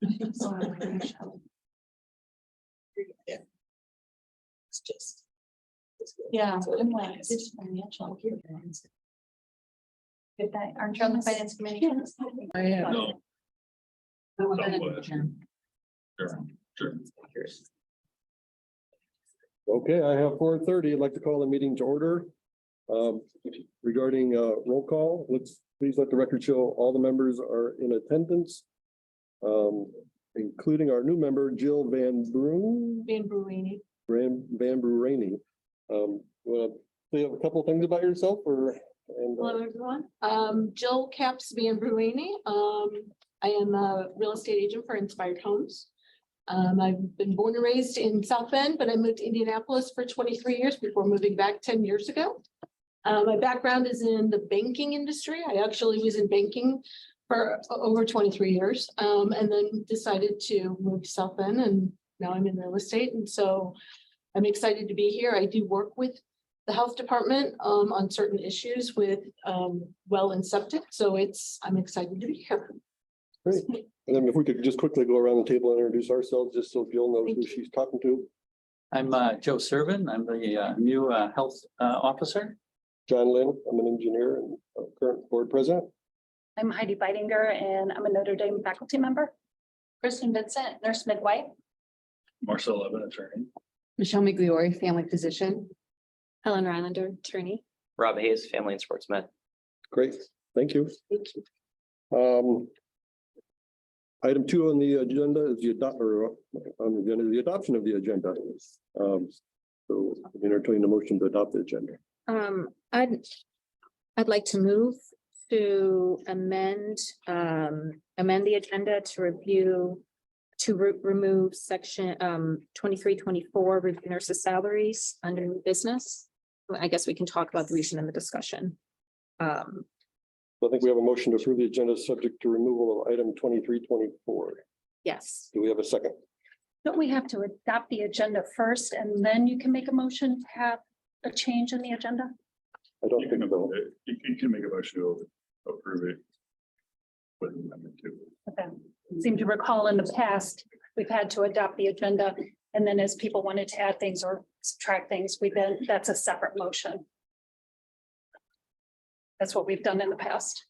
It's just. Yeah, I'm like, it's financial. Good night. Aren't you on the finance committee? I have. No, somewhat. Sure. Okay, I have 4:30. I'd like to call the meeting to order. Regarding roll call, please let the record show all the members are in attendance. Including our new member, Jill Van Broen, Van Bruini. Van Bruini. You want to say a couple of things about yourself or? Hello, everyone. Jill Caps Van Bruini. I am a real estate agent for Inspired Homes. I've been born and raised in South Bend, but I moved to Indianapolis for 23 years before moving back 10 years ago. My background is in the banking industry. I actually was in banking for over 23 years, and then decided to move to South Bend, and now I'm in real estate. And so I'm excited to be here. I do work with the health department on certain issues with well and septic. So I'm excited to be here. Great. And then if we could just quickly go around the table and introduce ourselves, just so Jill knows Thank who you. she's talking to. I'm Joe Servin. I'm the new health officer. John Lynn, I'm an engineer and current board president. I'm Heidi Beidinger and I'm a Notre Dame faculty member. Kristen Vincent, nurse midwife. Marcel Levin, attorney. Michelle Migliori, family physician. Helen Rylander, attorney. Rob Hayes, family and sports med. Great, thank you. Thank you. Item 2 on the agenda is the adoption of the agenda. So entertain the motion to adopt the agenda. I'd like to move to amend the agenda to remove section 2324 review nurses salaries under new business. I guess we can talk about the reason in the discussion. I think we have a motion to approve the agenda subject to removal of item 2324. Yes. Do we have a second? Don't we have to adopt the agenda first and then you can make a motion to have a change in the agenda? I don't You think can, so. you can make a motion to approve it. With amendment two. Okay. Seem to recall in the past, we've had to adopt the agenda and then as people wanted to add things or subtract things, that's a separate motion. That's what we've done in the past.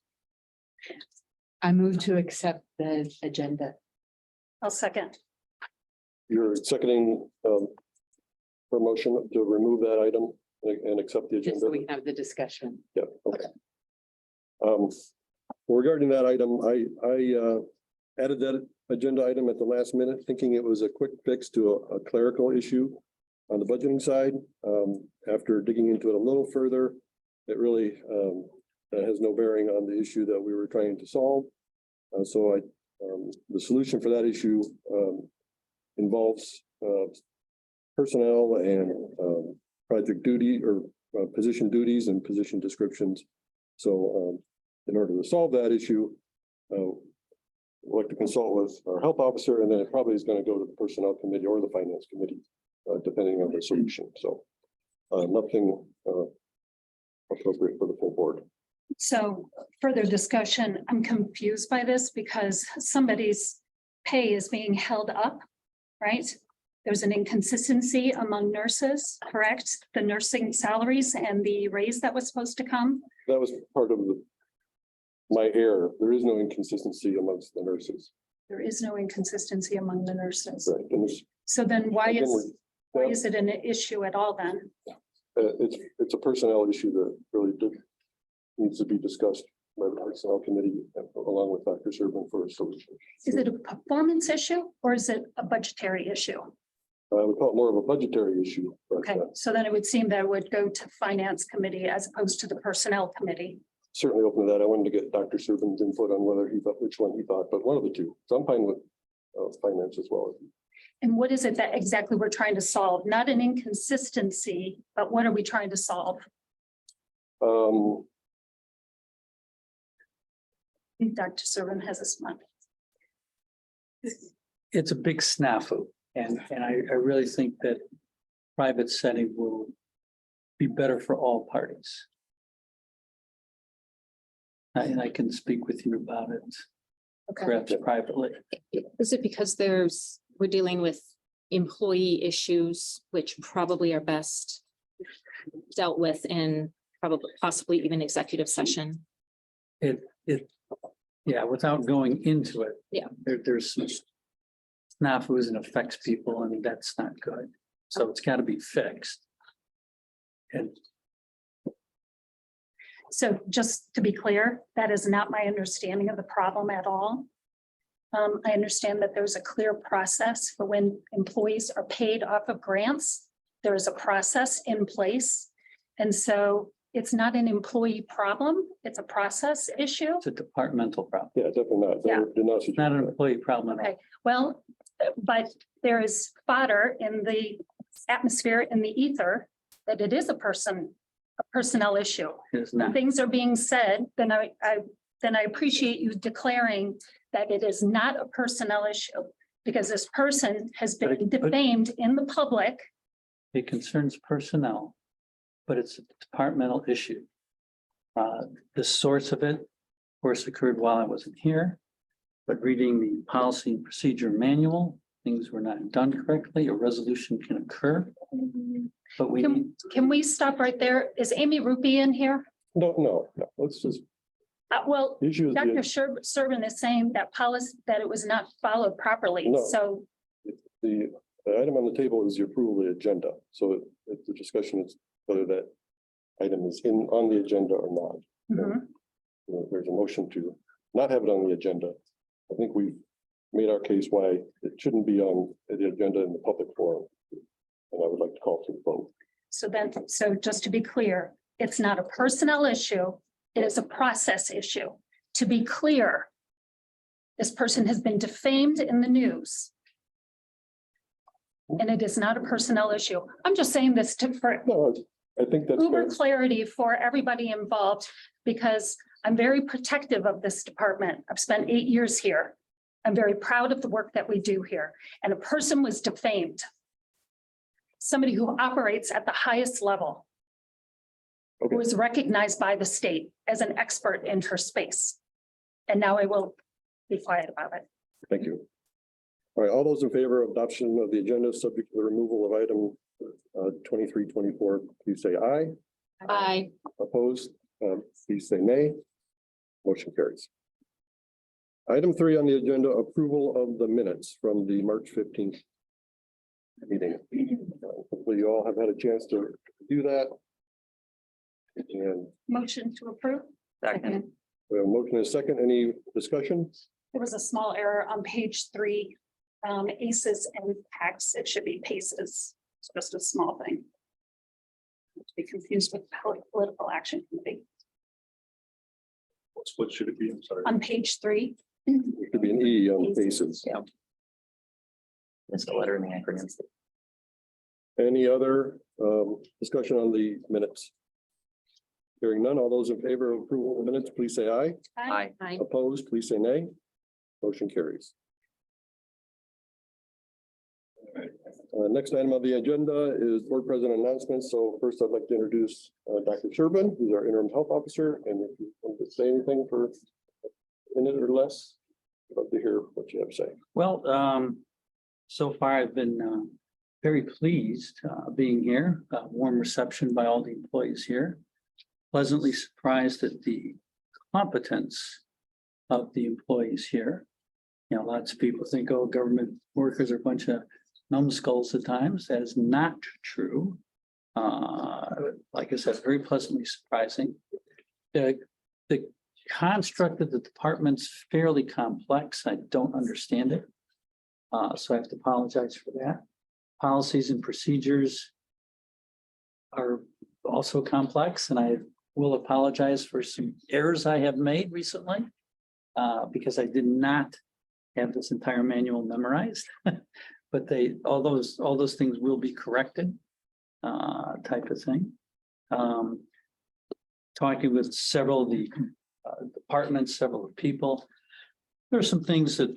I move to accept the agenda. I'll second. You're seconding for motion to remove that item and accept the Just agenda. so we can have the discussion. Yeah, okay. Regarding that item, I added that agenda item at the last minute, thinking it was a quick fix to a clerical issue on the budgeting side. After digging into it a little further, it really has no bearing on the issue that we were trying to solve. So the solution for that issue involves personnel and project duty or position duties and position descriptions. So in order to solve that issue, we'd like to consult with our health officer, and then it probably is going to go to the personnel committee or the finance committee, depending on the solution. So nothing appropriate for the full board. So further discussion, I'm confused by this because somebody's pay is being held up, right? There's an inconsistency among nurses, correct? The nursing salaries and the raise that was supposed to come. That was part of my error. There is no inconsistency amongst the nurses. There is no inconsistency among the nurses. Right. And So then why again, is it an issue at all then? it's a personnel issue that really needs to be discussed by the personnel committee along with Dr. Servin for a solution. Is it a performance issue or is it a budgetary issue? I would call it more of a budgetary issue. But, Okay, so then it would seem that it would go to finance committee as opposed to the personnel committee. certainly open to that. I wanted to get Dr. Servin's input on whether he thought which one he thought, but one of the two. So I'm fine with finance as well. And what is it that exactly we're trying to solve? Not an inconsistency, but what are we trying to solve? I think Dr. Servin has a smile. It's a big snafu, and I really think that private setting will be better for all parties. And I can speak with you about it. Okay. perhaps privately. Is it because we're dealing with employee issues, which probably are best dealt with in possibly even executive session? Yeah, without going into it. Yeah. There's some snafus and affects people, and that's not good. So it's got to be fixed. And So just to be clear, that is not my understanding of the problem at all. I understand that there's a clear process for when employees are paid off of grants. There is a process in place. And so it's not an employee problem, it's a process issue. it's a departmental problem. Yeah, definitely not. Yeah. They're not. It's not an employee problem at all. Okay, well, but there is fodder in the atmosphere, in the ether, that it is a personnel issue. It's When not. things are being said, then I appreciate you declaring that it is not a personnel issue. Because this person has been But- defamed in the public. It concerns personnel, but it's a departmental issue. The source of it, of course, occurred while I wasn't here. But reading the policy and procedure manual, things were not done correctly, a resolution can occur. But we need, Can we stop right there? Is Amy Rupie in here? No, let's just, Well, the issue is Dr. the, Serban is saying that policy, that it was not followed properly. No. So the item on the table is the approval of the agenda. So the discussion is whether that item is on the agenda or not. mhm. You know, there's a motion to not have it on the agenda. I think we've made our case why it shouldn't be on the agenda in the public forum. And I would like to call for the vote. So just to be clear, it's not a personnel issue. It is a process issue. To be clear, this person has been defamed in the news. And it is not a personnel issue. I'm just saying this for No, I think that's uber fair. clarity for everybody involved, because I'm very protective of this department. I've spent 8 years here. I'm very proud of the work that we do here, and a person was defamed. Somebody who operates at the highest level. Okay. Who is recognized by the state as an expert in her space. And now I will be quiet about it. Thank you. All right, all those in favor of adoption of the agenda, subject to the removal of item 2324, please say aye. Aye. Opposed, please say nay. Motion carries. Item 3 on the agenda, approval of the minutes from the March 15th meeting. Hopefully you all have had a chance to do that. And Motion to approve. Second. we have a motion and a second. Any discussion? There was a small error on page 3. ACEs and PACs, it should be PACES. It's just a small thing. Not to be confused with political action committee. What should it be? I'm sorry. On page 3. It could be an E on faces. Yeah. It's the letter in the acronym. Any other discussion on the minutes? Hearing none, all those in favor of approval of the minutes, please say aye. Aye. Aye. Opposed, please say nay. Motion carries. Next item on the agenda is board president announcements. So first I'd like to introduce Dr. Serban, who's our interim health officer. And if you want to say anything for a minute or less, I'd love to hear what you have to say. well, so far I've been very pleased being here, warm reception by all the employees here. Pleasantly surprised at the competence of the employees here. You know, lots of people think, oh, government workers are a bunch of numbskulls at times. That is not true. Like I said, very pleasantly surprising. The construct of the department's fairly complex. I don't understand it. So I have to apologize for that. Policies and procedures are also complex, and I will apologize for some errors I have made recently because I did not have this entire manual memorized. But all those things will be corrected, type of thing. Talking with several of the departments, several of the people, there are some things that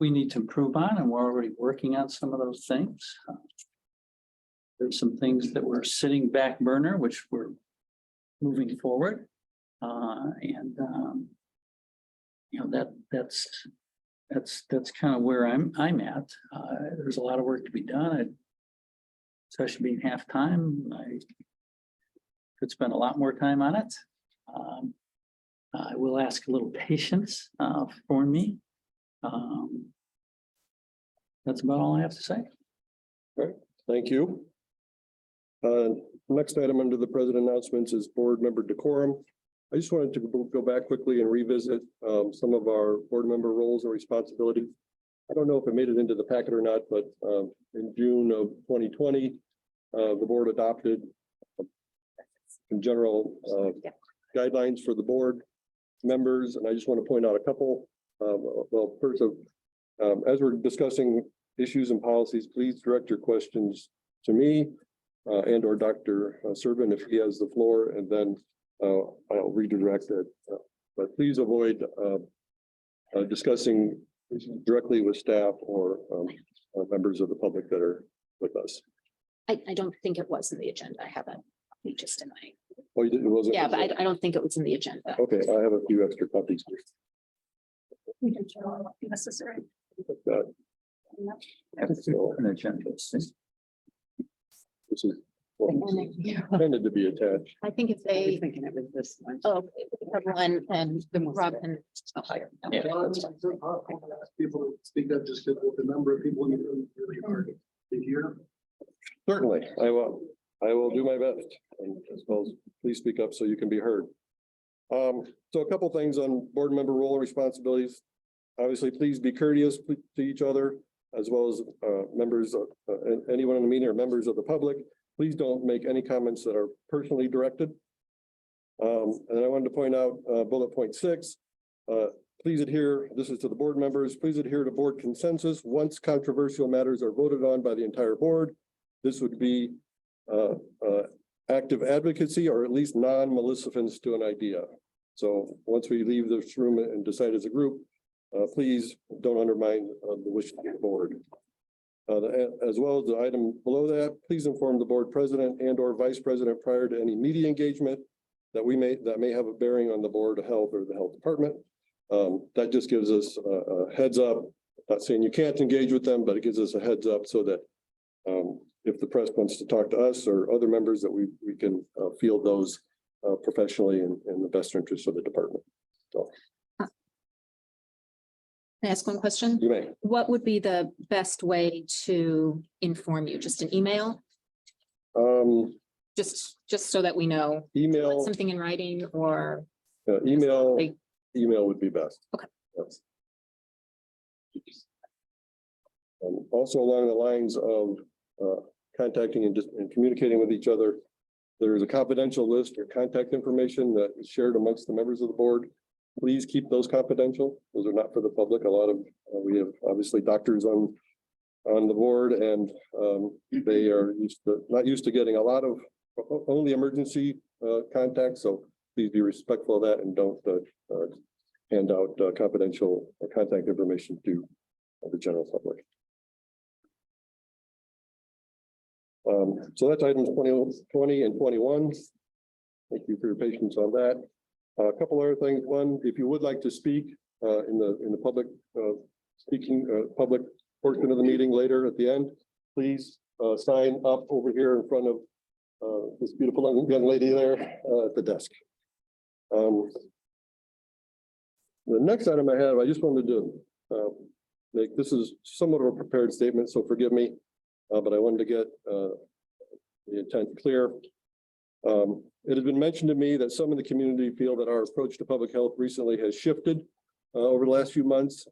we need to improve on, and we're already working on some of those things. There's some things that were sitting back burner, which we're moving forward. You know, that's that's kind of where I'm at. There's a lot of work to be done. Especially being half-time, I could spend a lot more time on it. I will ask a little patience for me. That's about all I have to say. Thank you. Next item under the president announcements is board member decorum. I just wanted to go back quickly and revisit some of our board member roles and responsibilities. I don't know if it made it into the packet or not, but in June of 2020, the board adopted some general guidelines for the board members, and I just want to point out a couple. Well, first of, as we're discussing issues and policies, please direct your questions to me and or Dr. Serban if he has the floor, and then I'll redirect it. But please avoid discussing directly with staff or members of the public that are with us. I don't think it was in the agenda. I have it just in my, Oh, you didn't, it wasn't? yeah, but I don't think it was in the agenda. Okay, I have a few extra copies. We can show if necessary. So, An agenda. this is intended to be attached. I think if they, Thinking it was this one. oh, one and Rob can. Yeah. People to speak up just because with the number of people, it's really hard to hear. Certainly, I will do my best, and as well as please speak up so you can be heard. So a couple things on board member role and responsibilities. Obviously, please be courteous to each other, as well as members of anyone in the meeting or members of the public. Please don't make any comments that are personally directed. And I wanted to point out bullet point 6. Please adhere, this is to the board members, please adhere to board consensus. Once controversial matters are voted on by the entire board, this would be active advocacy or at least non-maleficence to an idea. So once we leave this room and decide as a group, please don't undermine the wish of the board. As well as the item below that, please inform the board president and or vice president prior to any media engagement that may have a bearing on the board of health or the health department. That just gives us a heads up. Not saying you can't engage with them, but it gives us a heads up so that if the press wants to talk to us or other members, that we can field those professionally in the best interest of the department. So Can I ask one question? you may. What would be the best way to inform you? Just an email? Just so that we know. Email, Something in writing or? email Like- would be best. Okay. Yes. Also along the lines of contacting and communicating with each other, there is a confidential list or contact information that is shared amongst the members of the board. Please keep those confidential. Those are not for the public. A lot of, we have obviously doctors on the board, and they are not used to getting a lot of only emergency contacts. So please be respectful of that and don't hand out confidential contact information to the general public. So that's items 20 and 21. Thank you for your patience on that. A couple other things. One, if you would like to speak in the public public portion of the meeting later at the end, please sign up over here in front of this beautiful young lady there at the desk. The next item I have, I just wanted to make, this is somewhat of a prepared statement, so forgive me, but I wanted to get the intent clear. It has been mentioned to me that some in the community feel that our approach to public health recently has shifted over the last few months.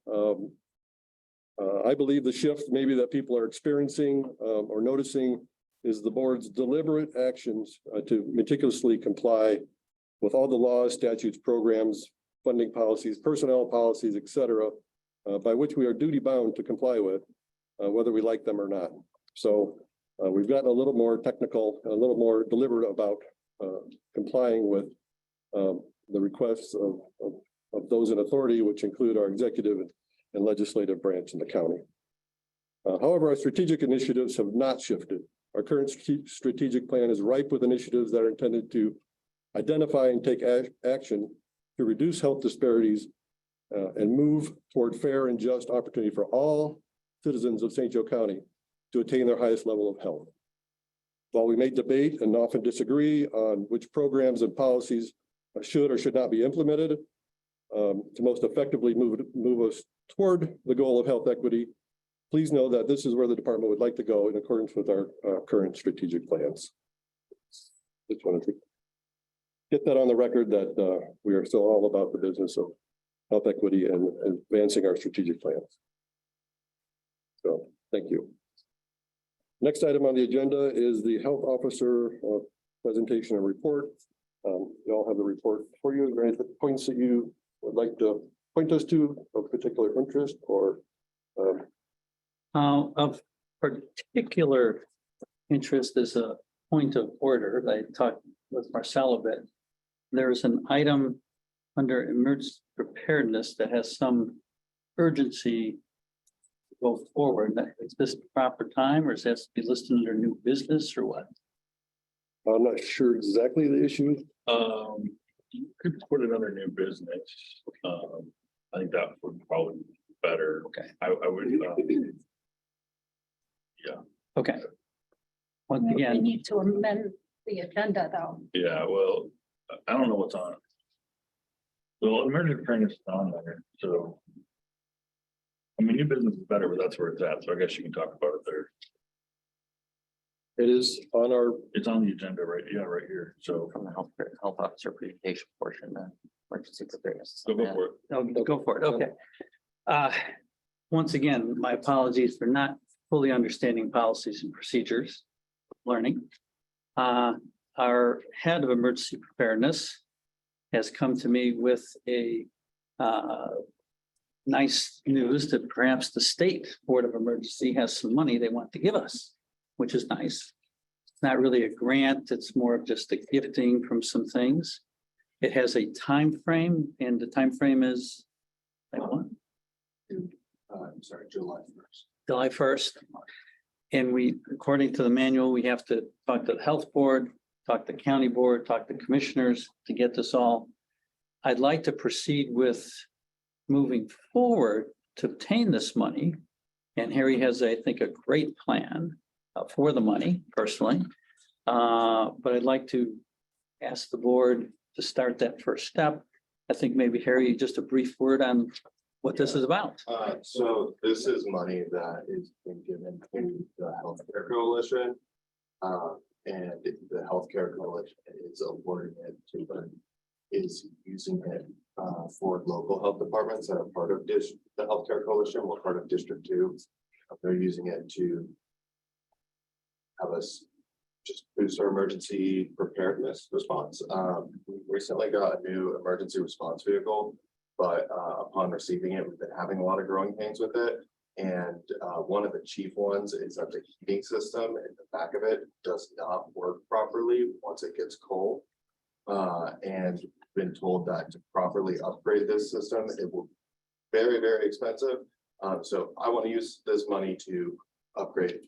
I believe the shift maybe that people are experiencing or noticing is the board's deliberate actions to meticulously comply with all the laws, statutes, programs, funding policies, personnel policies, et cetera, by which we are duty bound to comply with, whether we like them or not. So we've gotten a little more technical, a little more deliberate about complying with the requests of those in authority, which include our executive and legislative branch in the county. However, our strategic initiatives have not shifted. Our current strategic plan is ripe with initiatives that are intended to identify and take action to reduce health disparities and move toward fair and just opportunity for all citizens of St. Joe County to attain their highest level of health. While we may debate and often disagree on which programs and policies should or should not be implemented to most effectively move us toward the goal of health equity, please know that this is where the department would like to go in accordance with our current strategic plans. Just wanted to get that on the record that we are still all about the business of health equity and advancing our strategic plans. So, thank you. Next item on the agenda is the health officer presentation and report. You all have the report for you. Are there any points that you would like to point us to of particular interest or? Of particular interest is a point of order. I talked with Marcel a bit. There's an item under emergency preparedness that has some urgency to go forward. Is this the proper time, or is that to be listed under new business or what? I'm not sure exactly the issue. You could put it under new business. I think that would probably be better. Okay. I would, Okay. Once We again, need to amend the agenda, though. yeah, well, I don't know what's on it. Well, emergency preparedness is on there, so. I mean, new business is better, but that's where it's at, so I guess you can talk about it there. It is on our, It's on the agenda, right? Yeah, right here, so From the health officer presentation portion, the emergency preparedness. go for it. go for it. Okay. Once again, my apologies for not fully understanding policies and procedures, learning. Our head of emergency preparedness has come to me with a nice news that perhaps the State Board of Emergency has some money they want to give us, which is nice. It's not really a grant, it's more of just a gifting from some things. It has a time frame, and the time frame is like what? I'm sorry, July 1st. July 1st. And we, according to the manual, we have to talk to the health board, talk to county board, talk to commissioners to get this all. I'd like to proceed with moving forward to obtain this money. And Harry has, I think, a great plan for the money personally. But I'd like to ask the board to start that first step. I think maybe Harry, just a brief word on what this is about. So this is money that is being given to the Healthcare Coalition. And the Healthcare Coalition is awarding it to them, is using it for local health departments that are part of the Healthcare Coalition. We're part of District 2. They're using it to have us just boost our emergency preparedness response. We recently got a new emergency response vehicle. But upon receiving it, we've been having a lot of growing pains with it. And one of the chief ones is that the heating system in the back of it does not work properly once it gets cold. And been told that to properly upgrade this system, it will be very, very expensive. So I want to use this money to upgrade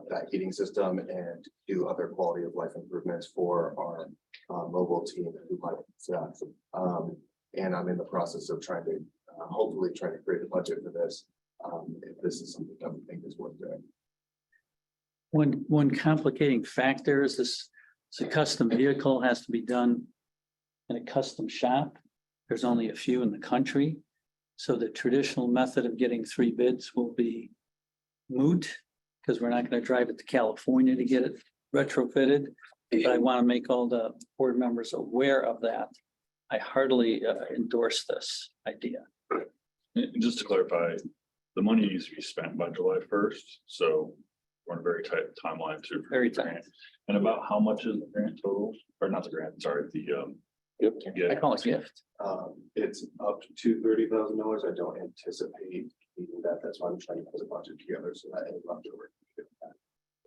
that heating system and do other quality of life improvements for our mobile team who might staff. And I'm in the process of trying to, hopefully trying to create a budget for this. If this is something that we think is worth doing. One complicating factor is this, it's a custom vehicle, has to be done in a custom shop. There's only a few in the country. So the traditional method of getting 3 bids will be moot, because we're not going to drive it to California to get it retrofitted. But I want to make all the board members aware of that. I heartily endorse this idea. And just to clarify, the money needs to be spent by July 1st, so we're in a very tight timeline to. Very tight. And about how much is the grant total, or not the grant, sorry, the Yep. I yeah, call it gift. It's up to $30,000. I don't anticipate needing that. That's why I'm trying to put a budget together so that any leftover.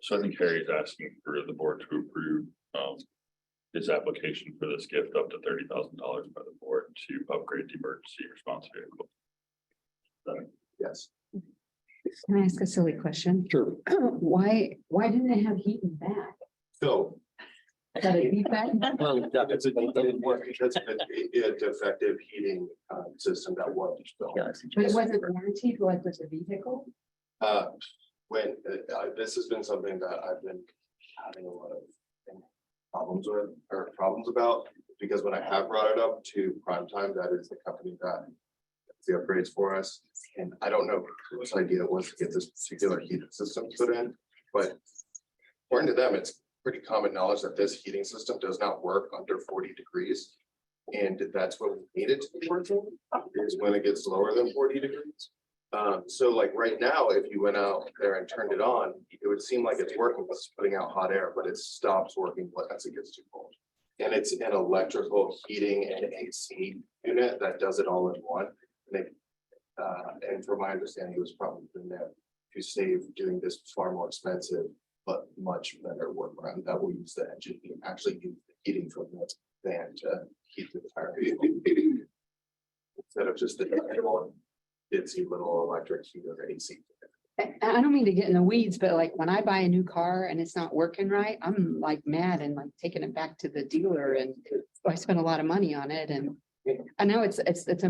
so I think Harry's asking for the board to approve his application for this gift up to $30,000 by the board to upgrade the emergency response vehicle. Yes. Can I ask a silly question? Sure. Why didn't they have heat in the back? So That a defect? Well, It's a defective heating system that wasn't built. yeah, I think But was it warranted like with the vehicle? When this has been something that I've been having a lot of problems with or problems about, because when I have brought it up to Primetime, that is the company that does the upgrades for us. And I don't know whose idea it was to get this particular heating system put in, but according to them, it's pretty common knowledge that this heating system does not work under 40 degrees. And that's when we need it to be working, is when it gets lower than 40 degrees. So like right now, if you went out there and turned it on, it would seem like it's working, it's putting out hot air, but it stops working once it gets too cold. And it's an electrical heating and AC unit that does it all in one. And from my understanding, it was probably been there to save doing this far more expensive, but much better workaround that will use the engine, actually use the heating from the van to heat the entire vehicle. Instead of just the itsy little electric heater AC. I don't mean to get in the weeds, but like when I buy a new car and it's not working right, I'm like mad and like taking it back to the dealer and I spent a lot of money on it and I know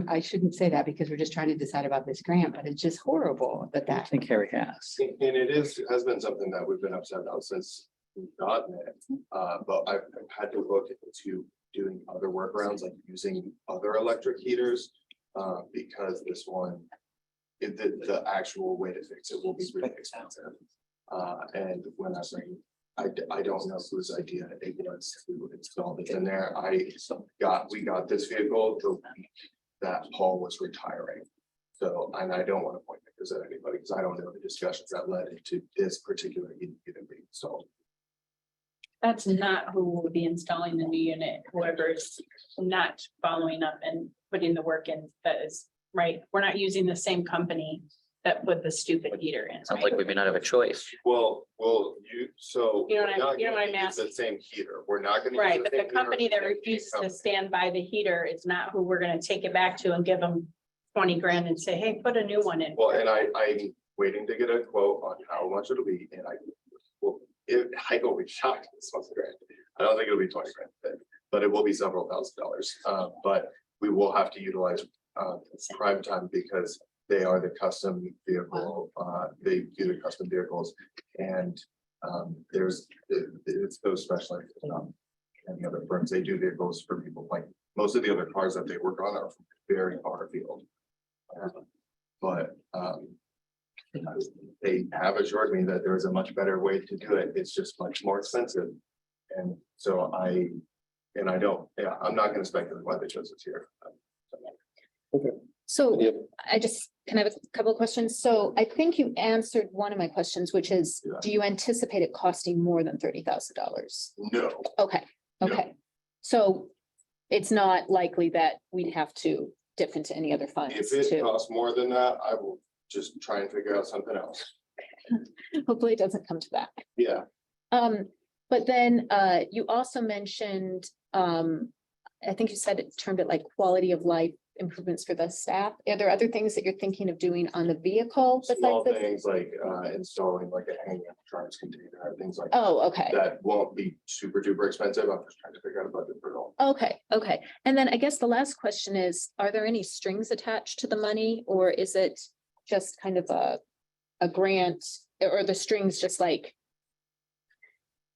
I shouldn't say that because we're just trying to decide about this grant, but it's just horrible that I think Harry has. And it has been something that we've been upset about since we've gotten it. But I've had to look into doing other workarounds, like using other electric heaters. Because this one, the actual way to fix it will be really expensive. And when I say, I don't know whose idea it was to install it in there. We got this vehicle the week that Paul was retiring. So, and I don't want to point fingers at anybody because I don't know the discussions that led into this particular unit being installed. That's not who will be installing the new unit, whoever's not following up and putting the work in, that is, right? We're not using the same company that put the stupid heater in. Sounds right? like we may not have a choice. Well, You know what I'm It's the asking? same heater. We're not gonna. use Right, but the same heater. company that Same refuses to company. stand by the heater is not who we're gonna take it back to and give them 20 grand and say, hey, put a new one in. Well, and I'm waiting to get a quote on how much it'll be, and I will be shocked if this one's grand. I don't think it'll be 20 grand, but it will be several $1,000s. But we will have to utilize Primetime because they are the custom vehicle, they do the custom vehicles, and it's those specialized, any other firms, they do vehicles for people, like most of the other cars that they work on are from very far afield. But they have assured me that there is a much better way to do it. It's just much more expensive. And so I'm not gonna speculate why they chose this here. So Yep. I just, can I have a couple of questions? So I think you answered one of my questions, which is, Yeah. do you anticipate it costing more than $30,000? No, Okay, No. okay. So it's not likely that we'd have to dip into any other funds if it to, costs more than that, I will just try and figure out something else. hopefully it doesn't come to that. Yeah, But then you also mentioned, I think you said it termed it like quality of life improvements for the staff. Are there other things that you're thinking of doing on the vehicle small besides this? things like installing like a hanging insurance container, things like Oh, okay. that won't be super duper expensive. I'm just trying to figure out a budget for it all. Okay, okay. And then I guess the last question is, are there any strings attached to the money or is it just kind of a grant or the strings just like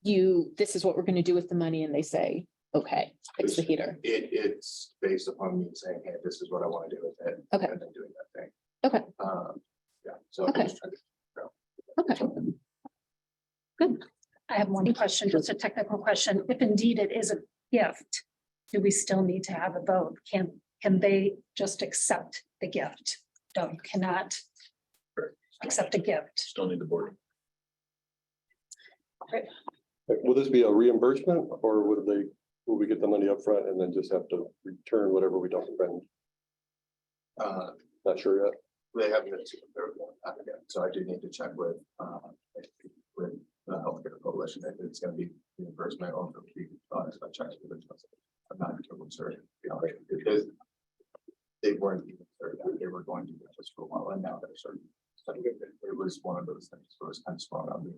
this is what we're gonna do with the money and they say, okay, fix the heater. It's based upon me saying, hey, this is what I want to do with it. Okay. And then doing that thing. Okay. Yeah, so I'm Okay. just trying to. Okay, I have one question, just a technical question. If indeed it is a gift, do we still need to have a vote? Can they just accept the gift? No, you cannot accept a gift. Still need the board. Will this be a reimbursement or will we get the money up front and then just have to return whatever we don't spend? Not sure yet. They haven't been super clear on that yet, so I do need to check with the healthcare coalition if it's gonna be reimbursement or if it'll be honest, I checked with it. I'm not totally certain, to be honest, because they weren't even certain that they were going to do this for a while, and now they're certain. So it was one of those things, so it was kind of strong on me.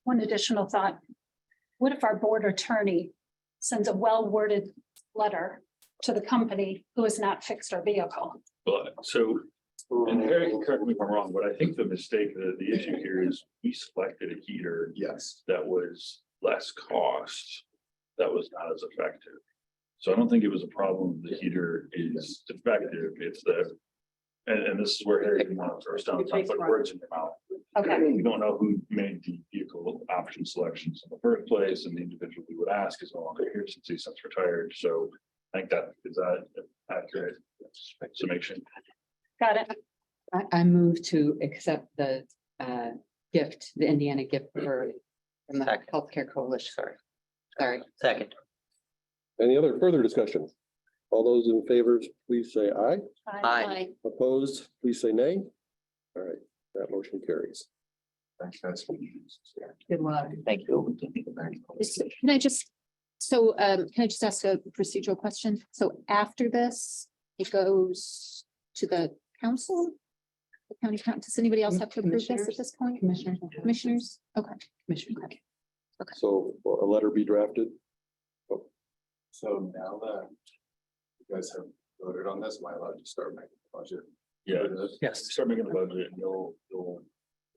One additional thought. what if our board attorney sends a well-worded letter to the company who has not fixed our vehicle? But so, and Harry, correct me if I'm wrong, but I think the mistake, the issue here is we selected a heater Yes. that was less cost, that was not as effective. So I don't think it was a problem. The heater is defective. It's the, and this is where Harry wants to start putting words in your mouth. Okay, We don't know who made the vehicle option selections in the first place, and the individual we would ask is no longer here since he's since retired. So I think that is that accurate summation. got it. I move to accept the gift, the Indiana gift from the Second. Healthcare Coalition. Sorry. Second. Any other further discussion? All those in favor, please say aye. Aye. Opposed, please say nay. All right, that motion carries. Thanks, guys. Good luck. Thank you. Can I just, so can I just ask a procedural question? So after this, it goes to the council? The county council, does anybody else have to approve this at Commissioners. this point? Commissioners. Commissioners? Okay. Commissioner. So will a letter be drafted. So now that you guys have voted on this, am I allowed to start making the budget? Yeah, Yes. start making the budget and you'll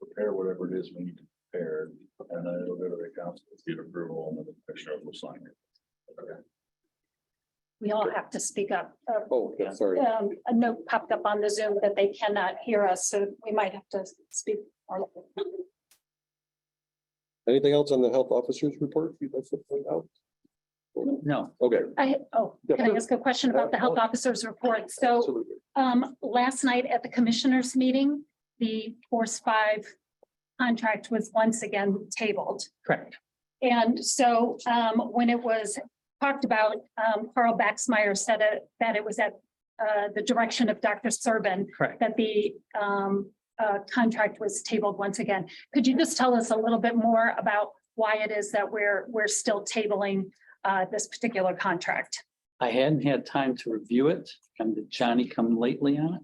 prepare whatever it is we need to prepare. And then it'll go to the council to get approval and then the commissioner will sign it. We all have to speak up. Oh, yeah, sorry. A note popped up on the Zoom that they cannot hear us, so we might have to speak. Anything else on the health officer's report you'd like to point out? No, Okay. Can I ask a question about the health officer's report? So Absolutely. last night at the commissioners' meeting, the Force 5 contract was once again tabled. correct. And so when it was talked about, Carl Baxmeyer said that it was at the direction of Dr. Serban Correct. that the contract was tabled once again. Could you just tell us a little bit more about why it is that we're still tabling this particular contract? I hadn't had time to review it. I'm the Johnny come lately on it.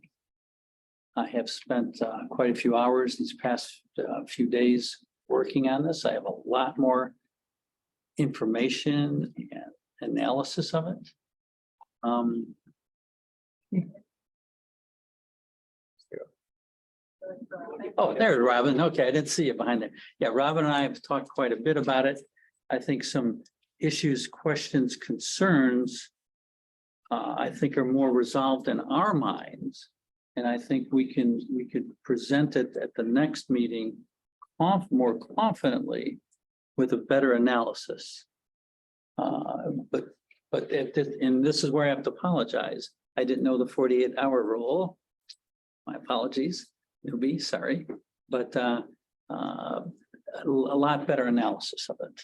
I have spent quite a few hours these past few days working on this. I have a lot more information and analysis of it. Oh, there's Robin. Okay, I didn't see you behind there. Yeah, Robin and I have talked quite a bit about it. I think some issues, questions, concerns I think are more resolved in our minds. And I think we could present it at the next meeting more confidently with a better analysis. But and this is where I have to apologize. I didn't know the 48-hour rule. My apologies, newbie, sorry, but a lot better analysis of it.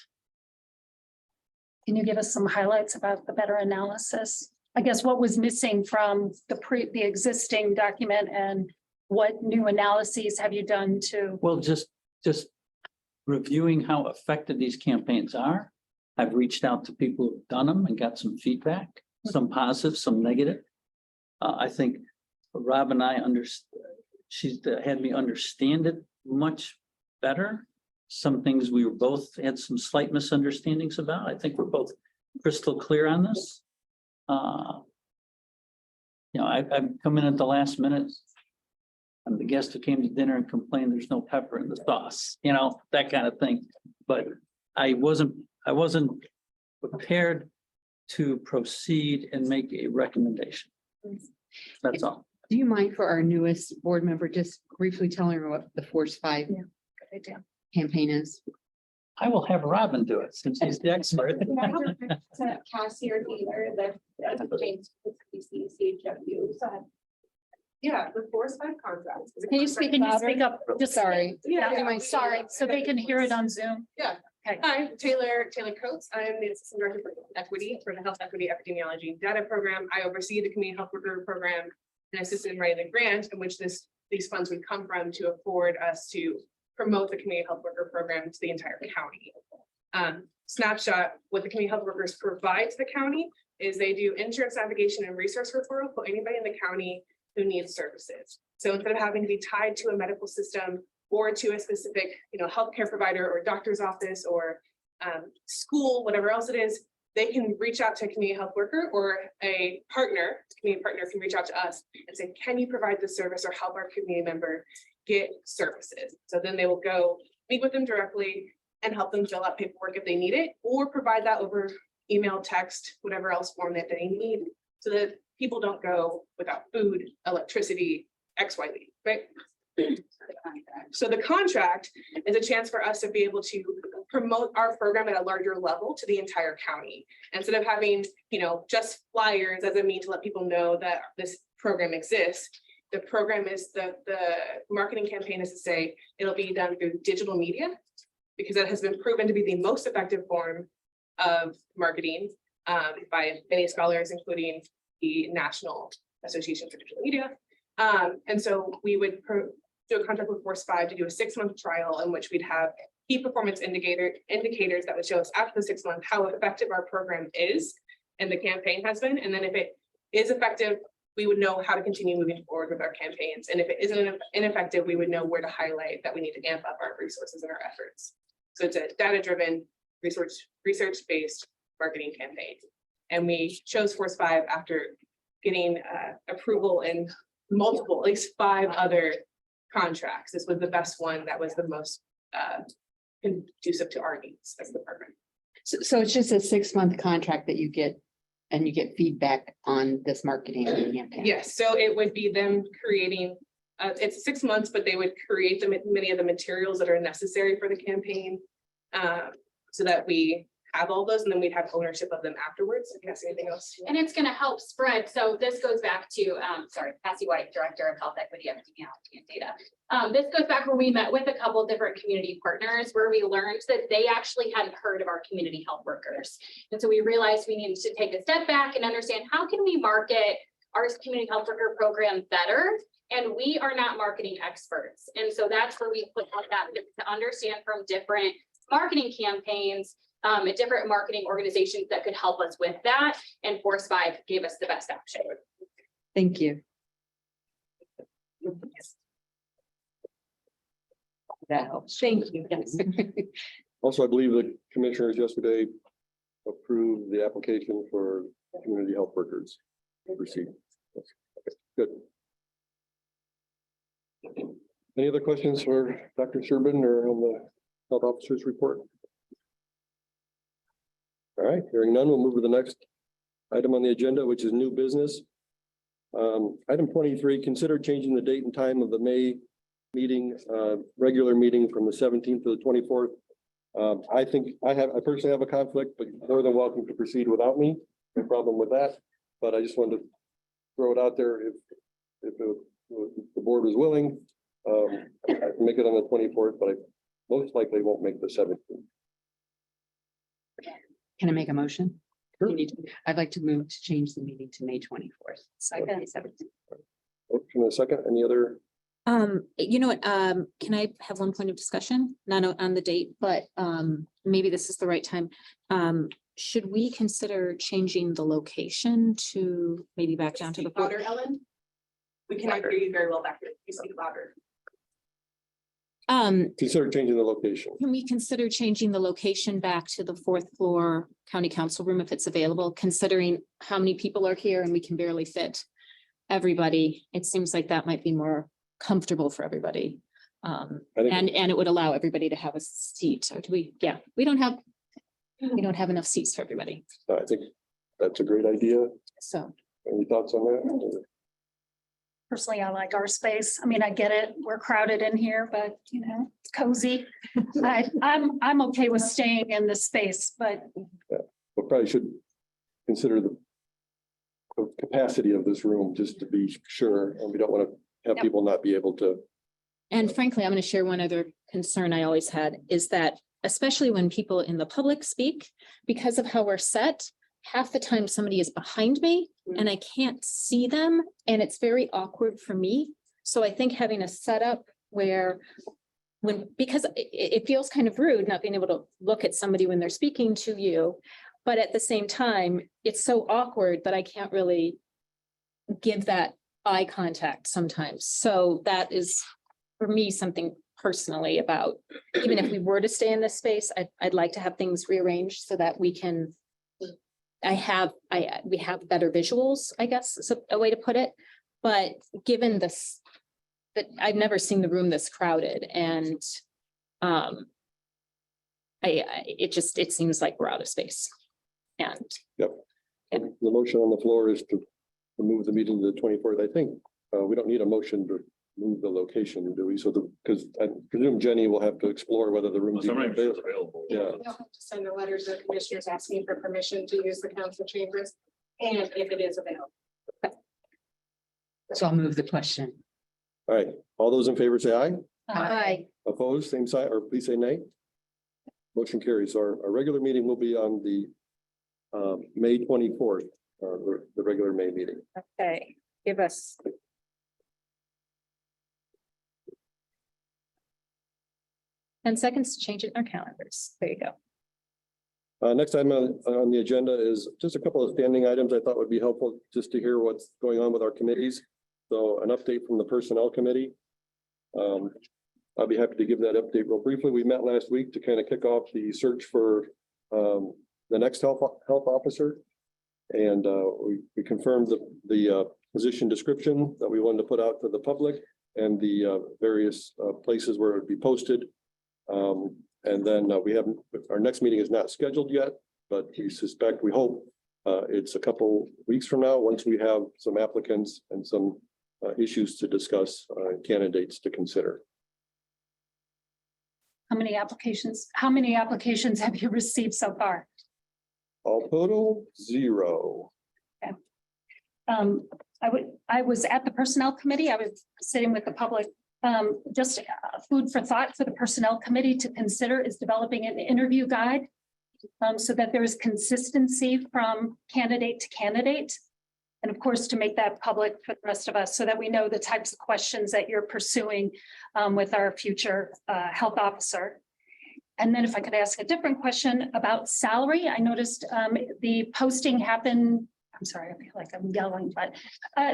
Can you give us some highlights about the better analysis? I guess what was missing from the existing document, and what new analyses have you done to? Well, just reviewing how effective these campaigns are. I've reached out to people who've done them and got some feedback, some positive, some negative. I think Rob and I she's had me understand it much better. Some things we were both had some slight misunderstandings about. I think we're both crystal clear on this. I've come in at the last minute. I'm the guest who came to dinner and complained there's no pepper in the sauce, that kind of thing. But I wasn't prepared to proceed and make a recommendation. That's all. Do you mind for our newest board member, just briefly telling her what the Force 5 Good idea. campaign is? I will have Robin do it since he's the expert. Cassie or Taylor, the James, CCHW. Yeah, the Force 5 contract. Can you speak up? Just Sorry. Yeah, sorry, so they can hear it on Zoom. Yeah. Okay. Hi, Taylor Coates. I'm the Assistant Director for Equity for the Health Equity Epidemiology and Data Program. I oversee the Community Health Worker Program and assisted in writing the grant in which these funds would come from to afford us to promote the Community Health Worker Program to the entire county. Snapshot, what the community health workers provide to the county is they do insurance navigation and resource referral for anybody in the county who needs services. So instead of having to be tied to a medical system or to a specific, healthcare provider or doctor's office or school, whatever else it is, they can reach out to a community health worker or a partner, community partner can reach out to us and say, can you provide this service or help our community member get services? So then they will go meet with them directly and help them fill out paperwork if they need it, or provide that over email, text, whatever else form that they need, so that people don't go without food, electricity, XYZ, right? So the contract is a chance for us to be able to promote our program at a larger level to the entire county. Instead of having, just flyers as a means to let people know that this program exists, the program is the marketing campaign is to say it'll be done through digital media, because that has been proven to be the most effective form of marketing by many scholars, including the National Association for Digital Media. And so we would do a contract with Force 5 to do a 6-month trial in which we'd have key performance indicators that would show us after the 6 months how effective our program is and the campaign has been. And then if it is effective, we would know how to continue moving forward with our campaigns. And if it isn't ineffective, we would know where to highlight that we need to amp up our resources and our efforts. So it's a data-driven, research-based marketing campaign. And we chose Force 5 after getting approval in multiple, at least 5 other contracts. This was the best one that was the most conducive to our needs as the program. So it's just a 6-month contract that you get, and you get feedback on this marketing campaign. Yes, so it would be them creating, it's 6 months, but they would create many of the materials that are necessary for the campaign, so that we have all those, and then we'd have ownership of them afterwards. I guess anything else? And it's gonna help spread. So this goes back to, Cassie White, Director of Health Equity, Epidemiology and Data. This goes back where we met with a couple of different community partners where we learned that they actually hadn't heard of our community health workers. And so we realized we needed to take a step back and understand how can we market our community health worker program better? And we are not marketing experts. And so that's where we put on that to understand from different marketing campaigns, different marketing organizations that could help us with that. And Force 5 gave us the best option. Thank you. That helps. Thank you. Yes. Also, I believe the commissioners yesterday approved the application for community health workers to proceed. Okay, good. Any other questions for Dr. Sherbin or on the health officer's report? All right, hearing none, we'll move to the next item on the agenda, which is new business. Item 23, consider changing the date and time of the May meeting, regular meeting from the 17th to the 24th. I think I personally have a conflict, but more than welcome to proceed without me. No problem with that. But I just wanted to throw it out there if the board is willing. I can make it on the 24th, but I most likely won't make the 17th. Can I make a motion? Sure. You need to- I'd like to move to change the meeting to May 24th. Second. Motion and a second. Any other? You know what, can I have one point of discussion? Not on the date, but maybe this is the right time. Should we consider changing the location to maybe back down to the fourth? Louder, Ellen? We cannot hear you very well back here. You speak louder. Consider changing the location. Can we consider changing the location back to the 4th floor county council room if it's available, considering how many people are here and we can barely fit everybody? It seems like that might be more comfortable for everybody. I think And it would allow everybody to have a seat. Or do we, yeah, we don't have enough seats for everybody. I think that's a great idea. So Any thoughts on that? Personally, I like our space. I mean, I get it. We're crowded in here, but it's cozy. I'm okay with staying in the space, but We probably should consider the capacity of this room just to be sure, and we don't want to have Yep. people not be able to. And frankly, I'm going to share one other concern I always had is that especially when people in the public speak, because of how we're set, half the time somebody is behind me and I can't see them and it's very awkward for me. So I think having a setup where because it feels kind of rude not being able to look at somebody when they're speaking to you, but at the same time, it's so awkward that I can't really give that eye contact sometimes. So that is for me something personally about, even if we were to stay in this space, I'd like to have things rearranged so that we can. We have better visuals, I guess, is a way to put it. But given this, that I've never seen the room this crowded and it seems like we're out of space. And The motion on the floor is to move the meeting to the 24th. I think we don't need a motion to move the location, do we? So because I presume Jenny will have to explore whether the room's even Somebody available. available. Yeah. You'll have to send a letter to the commissioners asking for permission to use the council chambers, and if it is available. So I'll move the question. All right, all those in favor say aye. Aye. Opposed, same side, or please say nay. Motion carries. Our regular meeting will be on the May 24th, the regular May meeting. Okay, give us. 10 seconds to change it in our calendars. There you go. Next item on the agenda is just a couple of standing items I thought would be helpful just to hear what's going on with our committees. So an update from the Personnel Committee. I'll be happy to give that update real briefly. We met last week to kind of kick off the search for the next health officer. And we confirmed the position description that we wanted to put out to the public and the various places where it would be posted. And then our next meeting is not scheduled yet, but we hope it's a couple weeks from now, once we have some applicants and some issues to discuss, candidates to consider. How many applications have you received so far? All total, 0. I was at the Personnel Committee. I was sitting with the public. Just food for thought for the Personnel Committee to consider is developing an interview guide so that there is consistency from candidate to candidate. And of course, to make that public for the rest of us so that we know the types of questions that you're pursuing with our future health officer. And then if I could ask a different question about salary, I noticed the posting happened. I'm sorry, I feel like I'm yelling, but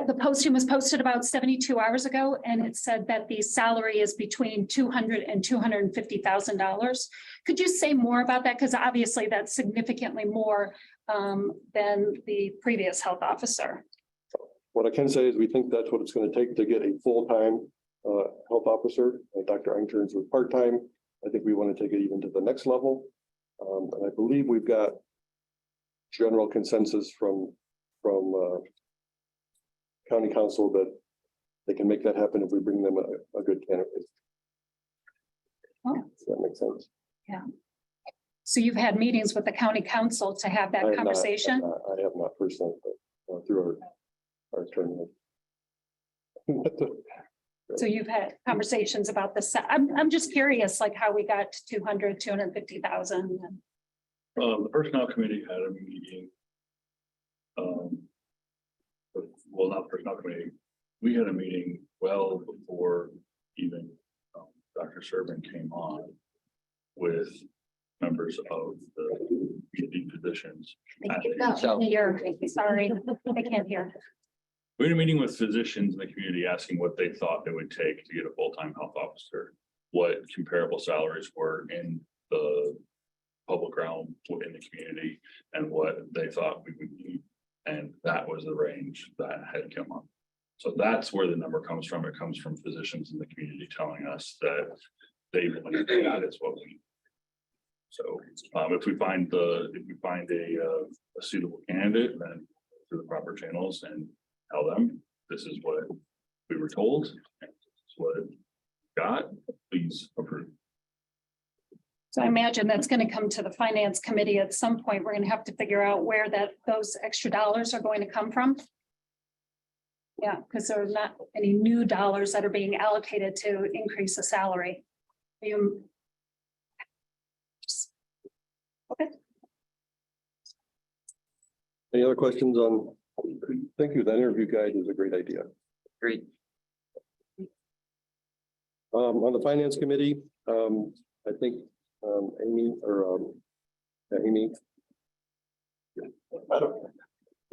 the posting was posted about 72 hours ago, and it said that the salary is between $200,000 and $250,000. Could you say more about that? Because obviously that's significantly more than the previous health officer. What I can say is we think that's what it's going to take to get a full-time health officer. Dr. Einturns was part-time. I think we want to take it even to the next level. And I believe we've got general consensus from county council that they can make that happen if we bring them a good candidate. Oh. Does that make sense? Yeah. So you've had meetings with the county council to have I that have not- conversation? I have not personally, but through our attorney. So you've had conversations about this. I'm just curious, like how we got to 200, 250,000. The Personnel Committee had a meeting. Well, not the Personnel Committee. We had a meeting well before even Dr. Serban came on with members of the community physicians. Sorry, I can't hear. We had a meeting with physicians in the community asking what they thought it would take to get a full-time health officer, what comparable salaries were in the public realm in the community, and what they thought we would need. And that was the range that had come up. So that's where the number comes from. It comes from physicians in the community telling us that they believe that is what we need. So if we find a suitable candidate, then through the proper channels and tell them this is what we were told, and this is what got, please approve. So I imagine that's going to come to the finance committee at some point. We're going to have to figure out where those extra dollars are going to come from. Yeah, because there are not any new dollars that are being allocated to increase the salary. Okay. Any other questions on? Thank you. That interview guide is a great idea. Great. On the finance committee, I think Amy. I don't.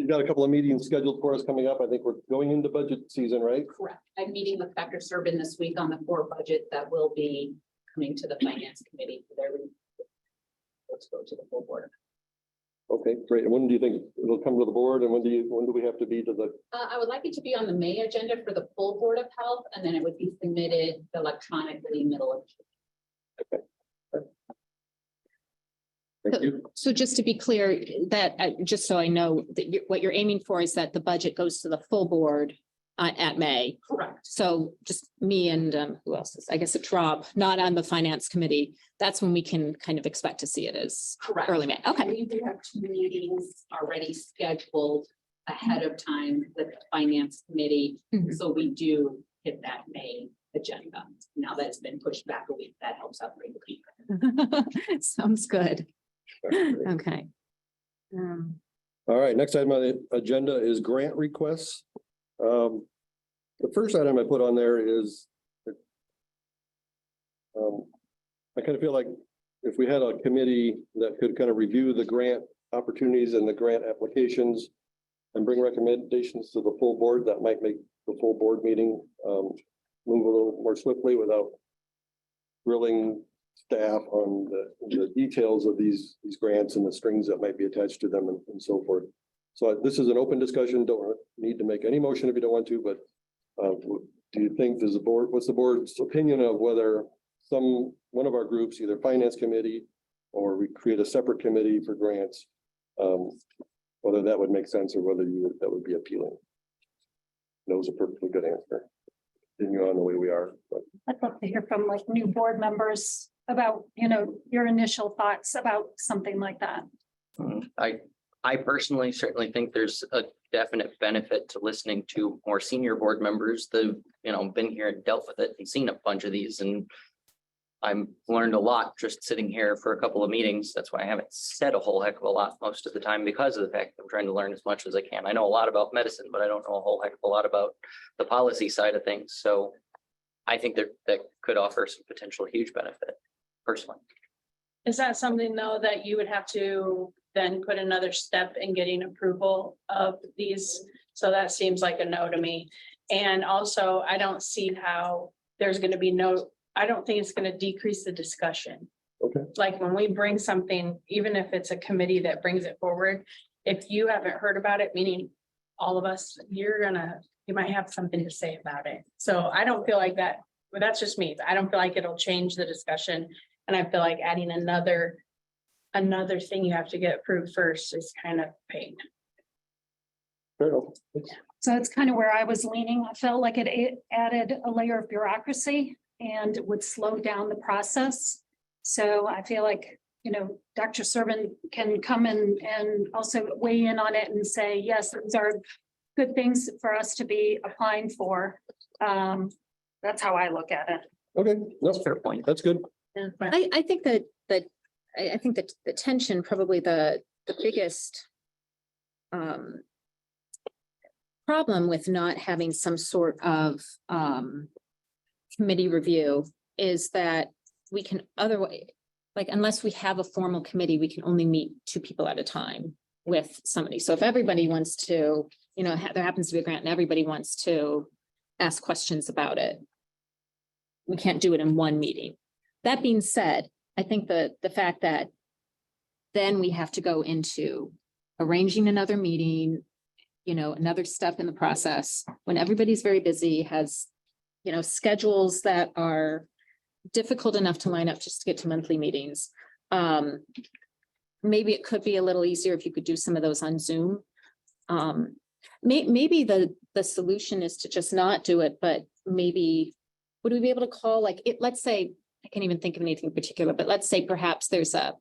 you've got a couple of meetings scheduled for us coming up. I think we're going into budget season, right? Correct. I'm meeting with Dr. Serban this week on the core budget that will be coming to the finance committee for their. Let's go to the full board. Okay, great. And when do you think it'll come to the board and when do we have to be to the, I would like it to be on the May agenda for the full Board of Health, and then it would be submitted electronically middle of. thank you. So just to be clear, that, just so I know, that what you're aiming for is that the budget goes to the full board at May. Correct. So just me and who else is, I guess it's Rob, not on the finance committee. That's when we can kind of expect to see it as early May. Okay. We do have 2 meetings already scheduled ahead of time with the finance committee. So we do hit that May agenda. Now that it's been pushed back a week, that helps out greatly. Sounds good. Okay. All right, next item on the agenda is grant requests. The first item I put on there is I kind of feel like if we had a committee that could kind of review the grant opportunities and the grant applications and bring recommendations to the full board, that might make the full board meeting move a little more swiftly without grilling staff on the details of these grants and the strings that might be attached to them and so forth. So this is an open discussion. Don't need to make any motion if you don't want to, but do you think what's the board's opinion of whether one of our groups, either finance committee or we create a separate committee for grants, whether that would make sense or whether that would be appealing? That was a perfectly good answer. Continue on the way we are, but I'd love to hear from like new board members about, you know, your initial thoughts about something like that. I personally certainly think there's a definite benefit to listening to more senior board members that, you know, been here and dealt with it and seen a bunch of these, and I'm learned a lot just sitting here for a couple of meetings. That's why I haven't said a whole heck of a lot most of the time, because of the fact that I'm trying to learn as much as I can. I know a lot about medicine, but I don't know a whole heck of a lot about the policy side of things. So I think that could offer some potential huge benefit personally. Is that something though that you would have to then put another step in getting approval of these? So that seems like a no to me. And also, I don't see how there's going to be I don't think it's going to decrease the discussion. okay. Like when we bring something, even if it's a committee that brings it forward, if you haven't heard about it, meaning all of us, you might have something to say about it. So I don't feel like that, but that's just me. I don't feel like it'll change the discussion. And I feel like adding another thing you have to get approved first is kind of pain. Fair enough. So it's kind of where I was leaning. I felt like it added a layer of bureaucracy and would slow down the process. So I feel like, you know, Dr. Serban can come in and also weigh in on it and say, yes, these are good things for us to be applying for. That's how I look at it. Okay, no, Fair point. that's good. I think that the tension, probably the biggest problem with not having some sort of committee review is that we can otherwise, like, unless we have a formal committee, we can only meet 2 people at a time with somebody. So if everybody wants to, you know, there happens to be a grant and everybody wants to ask questions about it, we can't do it in one meeting. That being said, I think the fact that then we have to go into arranging another meeting, you know, another step in the process when everybody's very busy, has, you know, schedules that are difficult enough to line up just to get to monthly meetings. Maybe it could be a little easier if you could do some of those on Zoom. Maybe the solution is to just not do it, but maybe would we be able to call like it, let's say, I can't even think of anything in particular, but let's say perhaps there's a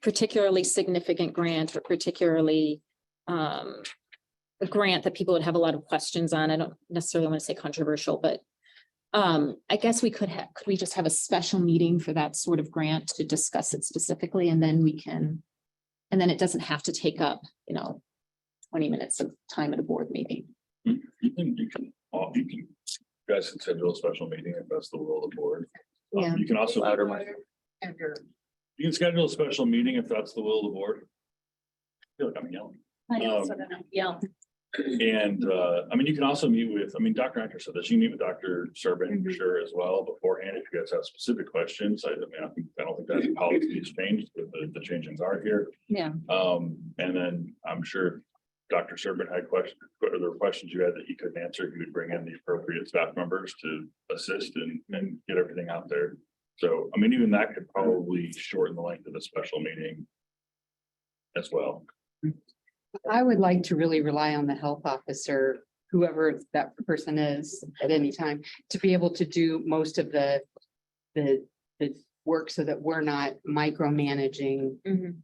particularly significant grant or particularly a grant that people would have a lot of questions on. I don't necessarily want to say controversial, but I guess could we just have a special meeting for that sort of grant to discuss it specifically, and then it doesn't have to take up, you know, 20 minutes of time at a board meeting. You guys can schedule a special meeting if that's the will of the board. Yeah. You can also, Louder, Mike. you can schedule a special meeting if that's the will of the board. I feel like I'm yelling. I know, so then, yeah. And, I mean, you can also meet with, I mean, Dr. Hunter said this, you can meet with Dr. Serban for sure as well beforehand if you guys have specific questions. I mean, I don't think that policy has changed, but the changes are here. Yeah. And then I'm sure Dr. Serban had questions, there were questions you had that he couldn't answer, he would bring in the appropriate staff members to assist and get everything out there. So, I mean, even that could probably shorten the length of the special meeting as well. I would like to really rely on the health officer, whoever that person is at any time, to be able to do most of the work so that we're not micromanaging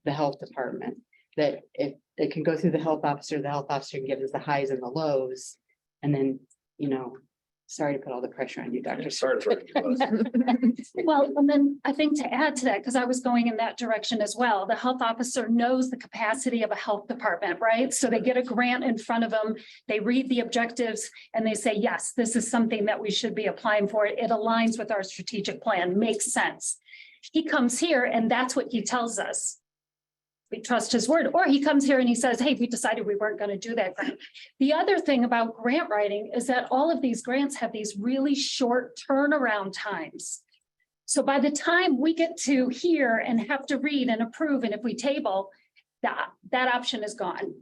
the health department. That if it can go through the health officer can give us the highs and the lows. And then, you know, sorry to put all the pressure on you, Dr. Sorry to throw you under the bus. Well, and then I think to add to that, because I was going in that direction as well, the health officer knows the capacity of a health department, right? So they get a grant in front of them, they read the objectives and they say, yes, this is something that we should be applying for. It aligns with our strategic plan, makes sense. He comes here and that's what he tells us. We trust his word, or he comes here and he says, hey, we decided we weren't going to do that grant. The other thing about grant writing is that all of these grants have these really short turnaround times. So by the time we get to here and have to read and approve, and if we table, that option is gone.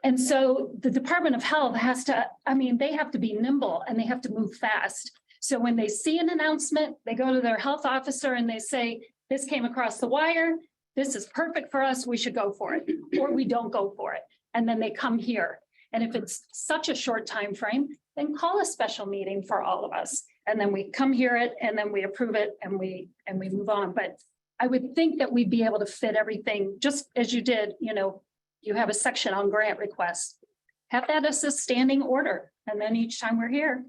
And so the Department of Health has to, I mean, they have to be nimble and they have to move fast. So when they see an announcement, they go to their health officer and they say, this came across the wire. This is perfect for us, we should go for it, or we don't go for it. And then they come here. And if it's such a short time frame, then call a special meeting for all of us. And then we come hear it and then we approve it and we move on. But I would think that we'd be able to fit everything, just as you did, you know, you have a section on grant requests. Have that as a standing order. And then each time we're here,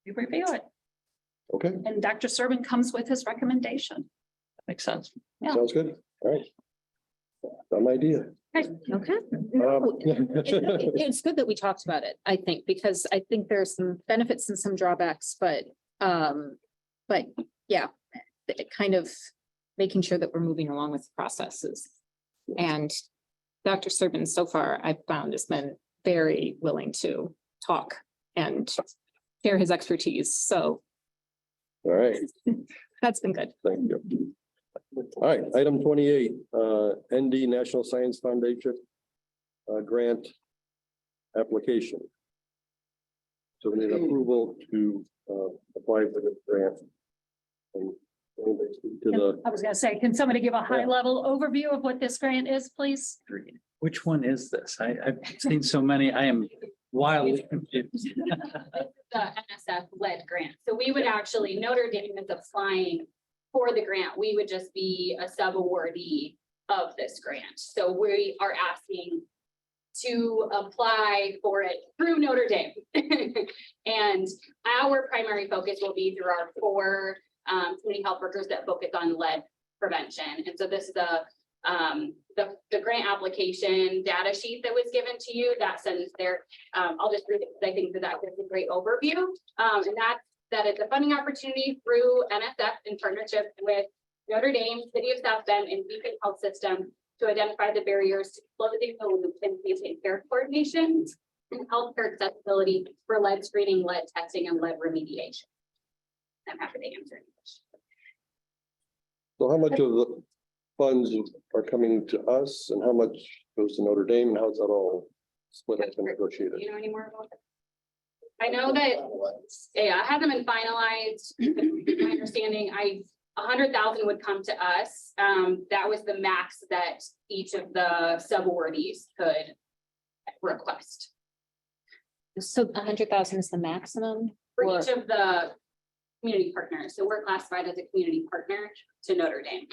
we review it. Okay, And Dr. Serban comes with his recommendation. Makes sense. Yeah. sounds good. All right. Some idea. Okay. No, it's good that we talked about it, I think, because I think there's some benefits and some drawbacks, but yeah, it kind of making sure that we're moving along with the processes. And Dr. Serban so far, I've found, has been very willing to talk and share his expertise. So All right, that's been good. thank you. All right, item 28, ND National Science Foundation grant application. So we need approval to apply for this grant. And anybody speak to the, I was gonna say, can somebody give a high level overview of what this grant is, please? Which one is this? I've seen so many, I am wildly confused. The NSF led grant. So we would actually, Notre Dame is applying for the grant. We would just be a sub awardee of this grant. So we are asking to apply for it through Notre Dame. And our primary focus will be through our 4 community health workers that focus on lead prevention. And so this is the grant application data sheet that was given to you that sends there. I'll just read it because I think that gives a great overview. And that is a funding opportunity through NSF in partnership with Notre Dame, City of South Bend, and Beacon Health System to identify the barriers to closing the loop in patient care coordination and healthcare accessibility for lead screening, lead testing, and lead remediation. I'm happy to answer any questions. so how much of the funds are coming to us and how much goes to Notre Dame and how's that all split up and negotiated? Do you know any more about that? I know that, yeah, it hasn't been finalized. My understanding, 100,000 would come to us. That was the max that each of the sub-awardees could request. So 100,000 is the maximum? For Or- each of the community partners. So we're classified as a community partner to Notre Dame.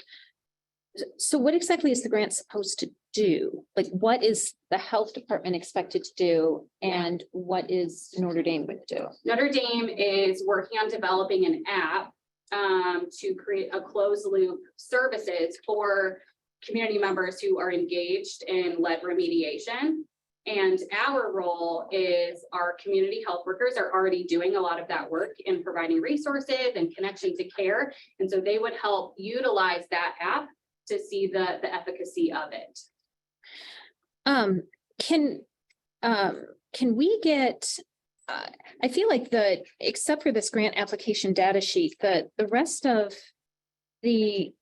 So what exactly is the grant supposed to do? Like, what is the health department expected to do and what is Notre Dame going to do? Notre Dame is working on developing an app to create a closed loop services for community members who are engaged in lead remediation. And our role is our community health workers are already doing a lot of that work in providing resources and connection to care. And so they would help utilize that app to see the efficacy of it. Can we get, I feel like except for this grant application data sheet, the rest of the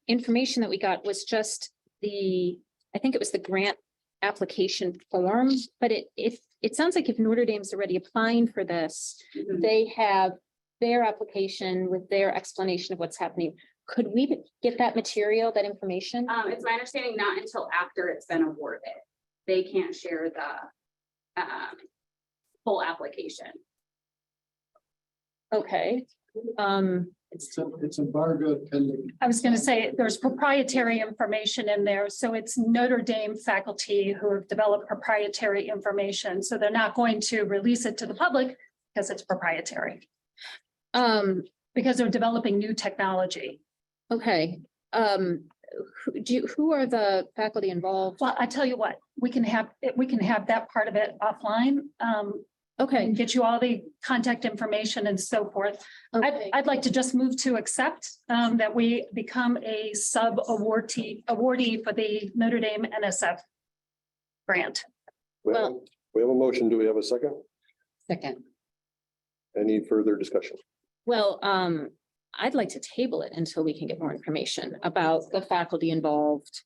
information that we got was just I think it was the grant application form, but it sounds like if Notre Dame's already applying for this, they have their application with their explanation of what's happening. Could we get that material, that information? It's my understanding not until after it's been awarded. They can't share the full application. Okay. It's embargoed pending. I was gonna say, there's proprietary information in there, so it's Notre Dame faculty who have developed proprietary information, so they're not going to release it to the public because it's proprietary, because they're developing new technology. Okay. Who are the faculty involved? Well, I tell you what, we can have that part of it offline. Okay. And get you all the contact information and so forth. Okay. I'd like to just move to accept that we become a awardee for the Notre Dame NSF grant. Well- We have a motion. Do we have a second? Second. Any further discussion? Well, I'd like to table it until we can get more information about the faculty involved.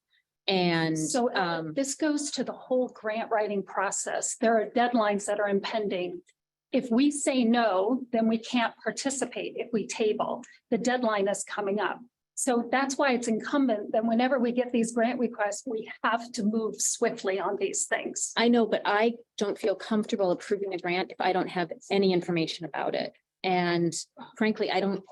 And So this goes to the whole grant writing process. There are deadlines that are impending. If we say no, then we can't participate if we table. The deadline is coming up. So that's why it's incumbent that whenever we get these grant requests, we have to move swiftly on these things. I know, but I don't feel comfortable approving a grant if I don't have any information about it. And frankly, I don't.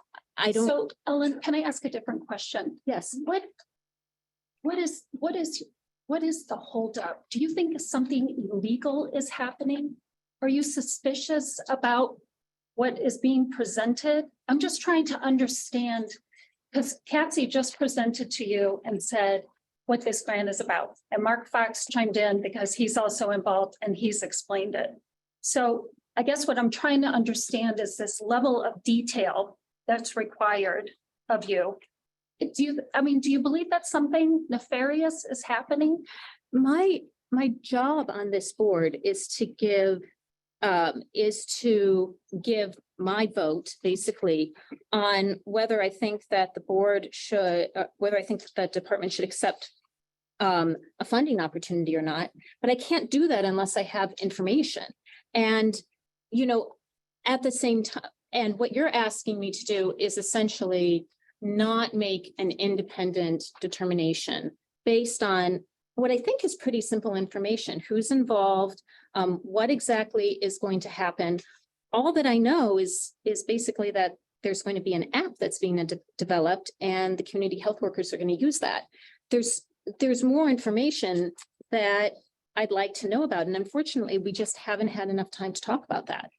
So Ellen, can I ask a different question? Yes. What is the holdup? Do you think something illegal is happening? Are you suspicious about what is being presented? I'm just trying to understand, because Patsy just presented to you and said what this grant is about. And Mark Fox chimed in because he's also involved and he's explained it. So I guess what I'm trying to understand is this level of detail that's required of you. Do you believe that something nefarious is happening? My job on this board is to give my vote basically on whether I think that the board should, whether I think that department should accept a funding opportunity or not. But I can't do that unless I have information. And, at the same time, and what you're asking me to do is essentially not make an independent determination based on what I think is pretty simple information, who's involved, what exactly is going to happen. All that I know is basically that there's going to be an app that's being developed and the community health workers are going to use that. There's more information that I'd like to know about. And unfortunately, we just haven't had enough time to talk about that.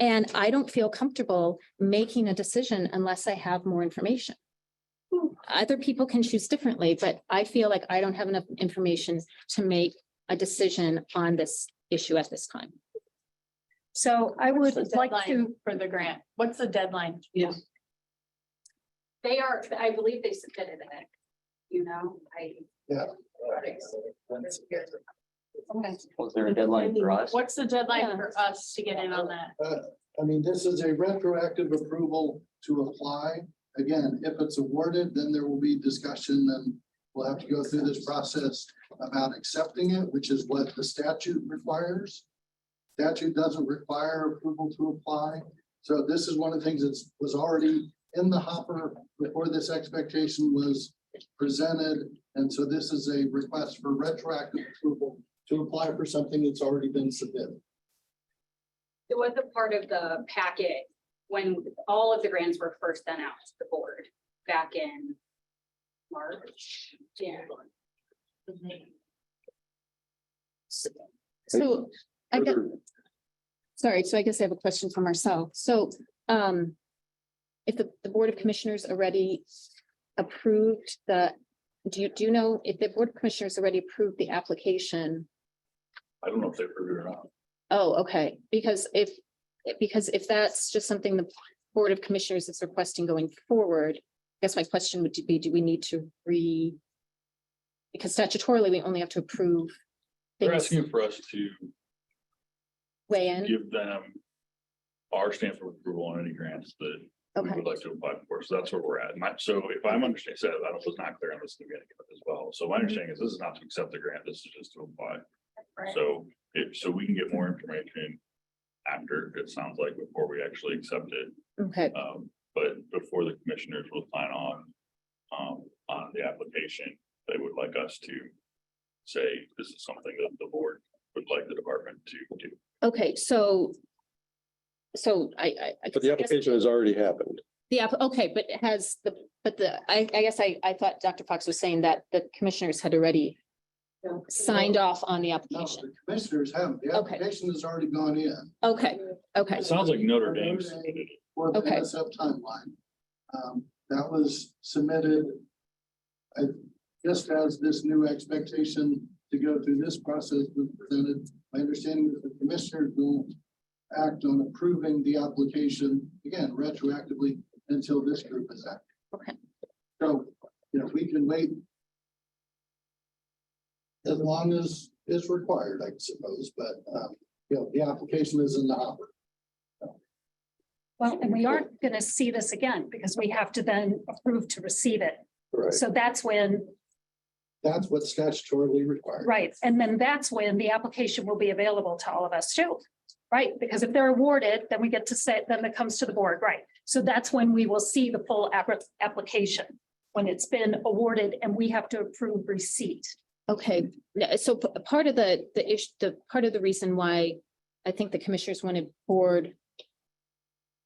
And I don't feel comfortable making a decision unless I have more information. Other people can choose differently, but I feel like I don't have enough information to make a decision on this issue at this time. So I would What's the like deadline to, for the grant? What's the deadline? Yeah. I believe they submitted it, Yeah. Was there a deadline for us? What's the deadline Yeah. for us to get in on that? This is a retroactive approval to apply. Again, if it's awarded, then there will be discussion and we'll have to go through this process about accepting it, which is what the statute requires. Statute doesn't require approval to apply. So this is one of the things that was already in the hopper before this expectation was presented. And so this is a request for retroactive approval to apply for something that's already been submitted. It was a part of the packet when all of the grants were first sent out to the board back in March. Yeah. So I got, Further- sorry, so I guess I have a question for Marcel. So if the Board of Commissioners already approved do you know if the Board of Commissioners already approved the application? I don't know if they approved it or not. Oh, okay, because if that's just something the Board of Commissioners is requesting going forward, I guess my question would be, do we need to because statutorily, we only have to approve They're things asking for us to weigh in? give them our stamp of approval on any grants that we Okay, would like to apply for. So that's where we're at. So if I'm understanding, so I was not clear on this in the beginning of it as well. So my understanding is this is not to accept the grant, this is just to apply. So so we can get more information after, it sounds like, before we actually accept it. okay, But before the commissioners will sign on the application, they would like us to say, this is something that the board would like the department to do. okay, so I. But the application has already happened. Okay, but it has I guess I thought Dr. Fox was saying that the commissioners had already signed off on the No, application. the commissioners haven't. The Okay. application has already gone in. Okay, okay, It sounds like Notre Dame submitted it. For the Okay. NSF timeline. That was submitted. Just as this new expectation to go through this process was presented, my understanding is the commissioners will act on approving the application, again, retroactively until this group is active. Okay. So, we can wait as long as is required, I suppose, but, the application is in the hopper. Well, and we aren't going to see this again because we have to then approve to receive it. Right. So that's when, That's what's statutorily required. right, and then that's when the application will be available to all of us too. Right, because if they're awarded, then we get to say, then it comes to the board, right? So that's when we will see the full application, when it's been awarded and we have to approve receipt. okay. Yeah, so part of the issue, part of the reason why I think the commissioners wanted board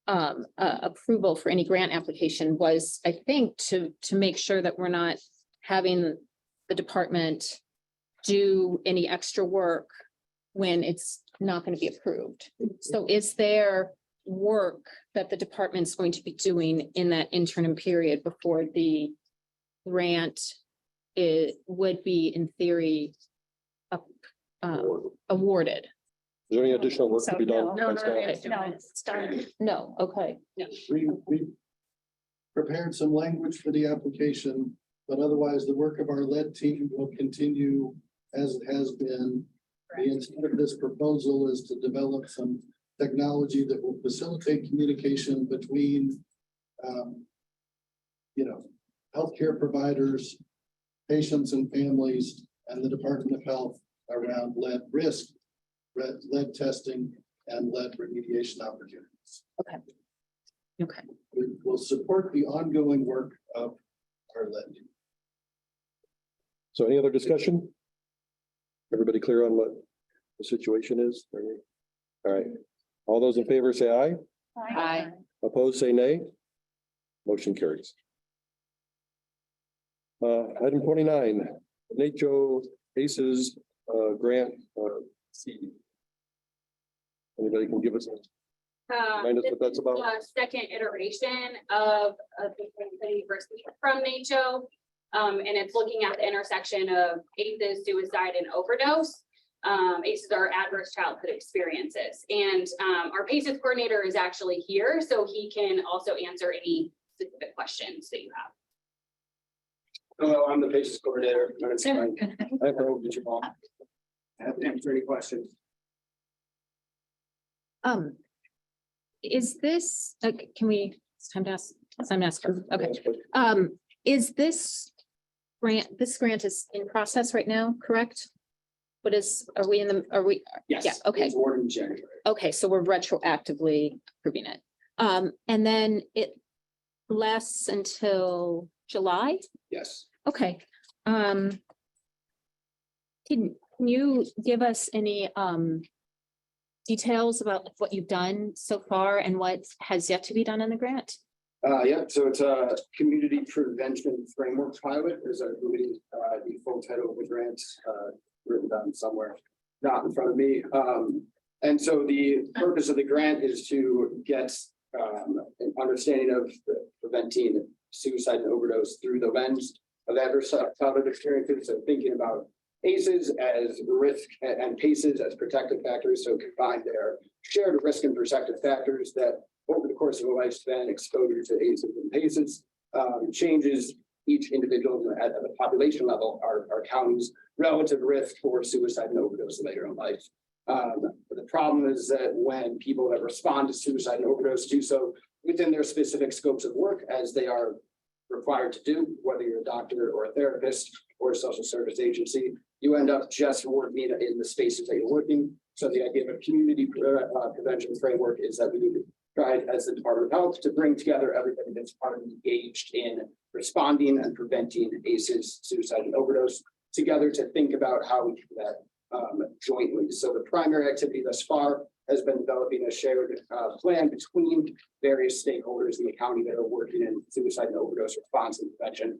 approval for any grant application was, I think, to make sure that we're not having the department do any extra work when it's not going to be approved. So is there work that the department's going to be doing in that interim period before the grant would be in theory awarded? Is there any additional work to be done? No, by staff? No, it's done. No, okay. We prepared some language for the application, but otherwise the work of our lead team will continue as it has been. The intent of this proposal is to develop some technology that will facilitate communication between, healthcare providers, patients and families, and the Department of Health around lead risk, lead testing, and lead remediation opportunities. Okay. We will support the ongoing work of our lead team. So any other discussion? Everybody clear on what the situation is? All right. All those in favor say aye. Aye. Opposed, say nay. Motion carries. Item 29, NACCHO ACES grant. Anybody can give us remind us what that's about? The second iteration of the university from NACCHO. And it's looking at the intersection of ACEs, suicide, and overdose. ACEs are adverse childhood experiences. And our PACES coordinator is actually here, so he can also answer any specific questions that you have. Hello, I'm the PACES coordinator. My name's Frank. Hi, Frank. Happy to answer any questions. Is this, can we, it's time to ask, okay. Is this grant is in process right now, correct? Are we, Yes. Yeah, okay. It was awarded in January. Okay, so we're retroactively approving it. And then it lasts until July? Yes. Okay. Can you give us any details about what you've done so far and what has yet to be done in the grant? Yeah, so it's a community prevention framework pilot. There's a really the full title of the grant written down somewhere, not in front of me. And so the purpose of the grant is to get an understanding of preventing suicide and overdose through the lens of adverse childhood experiences. So thinking about ACEs as risk and PACEs as protective factors. So combine their shared risk and protective factors that over the course of a lifespan, exposure to ACEs and PACEs changes each individual at the population level, our county's relative risk for suicide and overdose later in life. But the problem is that when people that respond to suicide and overdose do so within their specific scopes of work, as they are required to do, whether you're a doctor or a therapist or a social service agency, you end up just working in the spaces that you're working. So the idea of a community prevention framework is that we tried as the Department of Health to bring together everybody that's part of engaged in responding and preventing ACEs, suicide and overdose, together to think about how we do that jointly. So the primary activity thus far has been developing a shared plan between various stakeholders in the county that are working in suicide and overdose response and prevention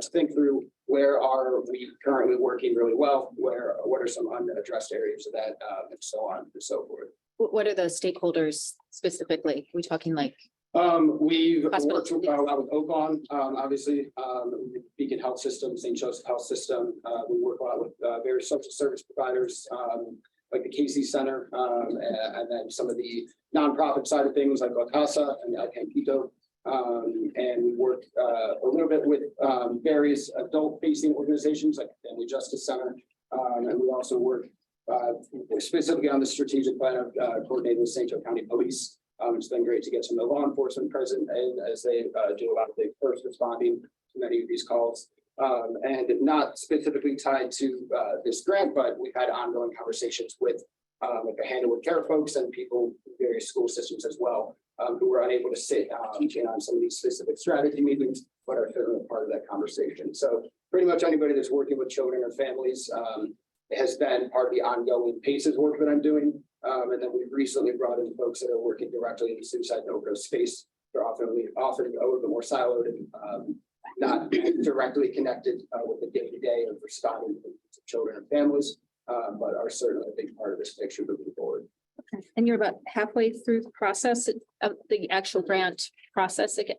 to think through where are we currently working really well, what are some unaddressed areas of that, and so on and so forth. What are the stakeholders specifically? We talking like, We've Hospital, worked with, yes. a lot with Oakon, obviously, Beacon Health System, St. Joseph Health System. We work a lot with various social service providers, like the Casey Center, and then some of the nonprofit side of things like La Casa and El Campito. And we work a little bit with various adult-facing organizations like Family Justice Center. And we also work specifically on the strategic plan of coordinating with St. Joe County Police. It's been great to get some of the law enforcement present and as they do a lot of the first responding to many of these calls. And not specifically tied to this grant, but we've had ongoing conversations with like the Handlewood Care folks and people in various school systems as well, who were unable to sit in on some of these specific strategy meetings, but are certainly part of that conversation. So pretty much anybody that's working with children or families has been part of the ongoing PACES work that I'm doing. And then we've recently brought in folks that are working directly in the suicide and overdose space. They're often a little bit more siloed and not directly connected with the day-to-day of responding to children and families, but are certainly a big part of this picture moving forward. and you're about halfway through the process of the actual grant process again?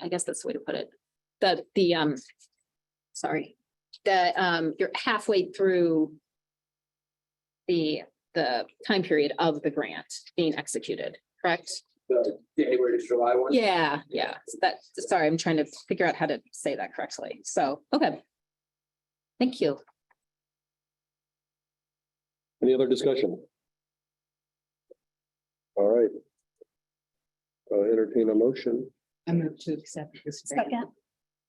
I guess that's the way to put it. You're halfway through the time period of the grant being executed, correct? The January to July one. Yeah. Sorry, I'm trying to figure out how to say that correctly. So, okay. Thank you. Any other discussion? All right. Entertain a motion. I move to accept this. grant. Second.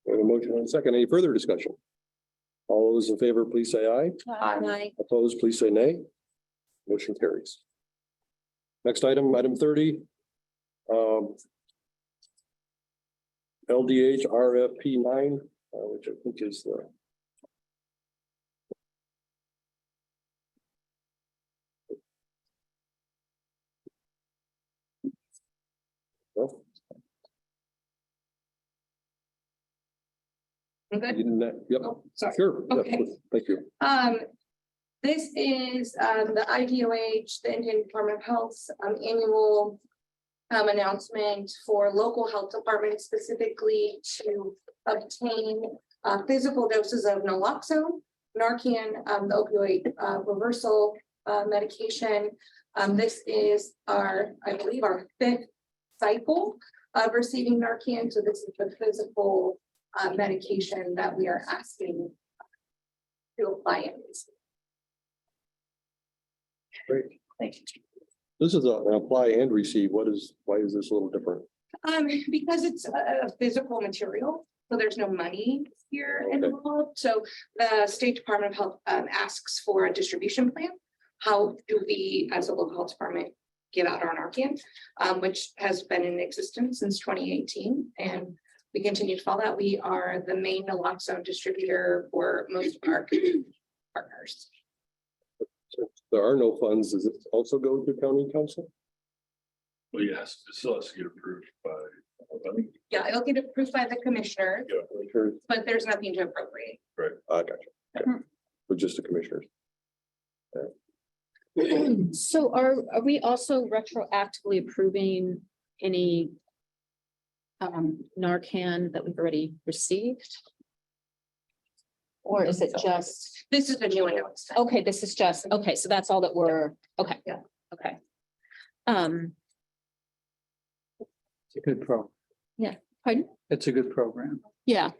We have a motion and a second. Any further discussion? All those in favor, please say aye. Aye. Opposed, please say nay. Motion carries. Next item, item 30. LDH RFP 9, which I think is the. Well, I'm good. you didn't- Yep, Oh, sorry. sure. Yep, Okay. Thank you. This is the IDOH, the Indiana Department of Health's annual announcement for local health departments specifically to obtain physical doses of naloxone, Narcan, the opioid reversal medication. This is I believe our 5th cycle of receiving Narcan. So this is the physical medication that we are asking to apply in. Great. Thank you. This is an apply and receive. Why is this a little different? Because it's a physical material, so there's no money here Okay. involved. So the State Department of Health asks for a distribution plan. How do we, as a local health department, give out our Narcan, which has been in existence since 2018, and we continue to follow that. We are the main naloxone distributor for most of our partners. So there are no funds. Does it also go to county council? Well, yes, it still has to get approved by. I think, Yeah, it'll get approved by the commissioner, yeah, Sure. but there's nothing to appropriate. I got you. Okay. With just the commissioners. So are we also retroactively approving any Narcan that we've already received? Or is it just, This is a new announcement. okay, this is just, okay, so that's all that we're, okay. Yeah. Okay. It's a good program. Pardon? It's a good program. Yeah.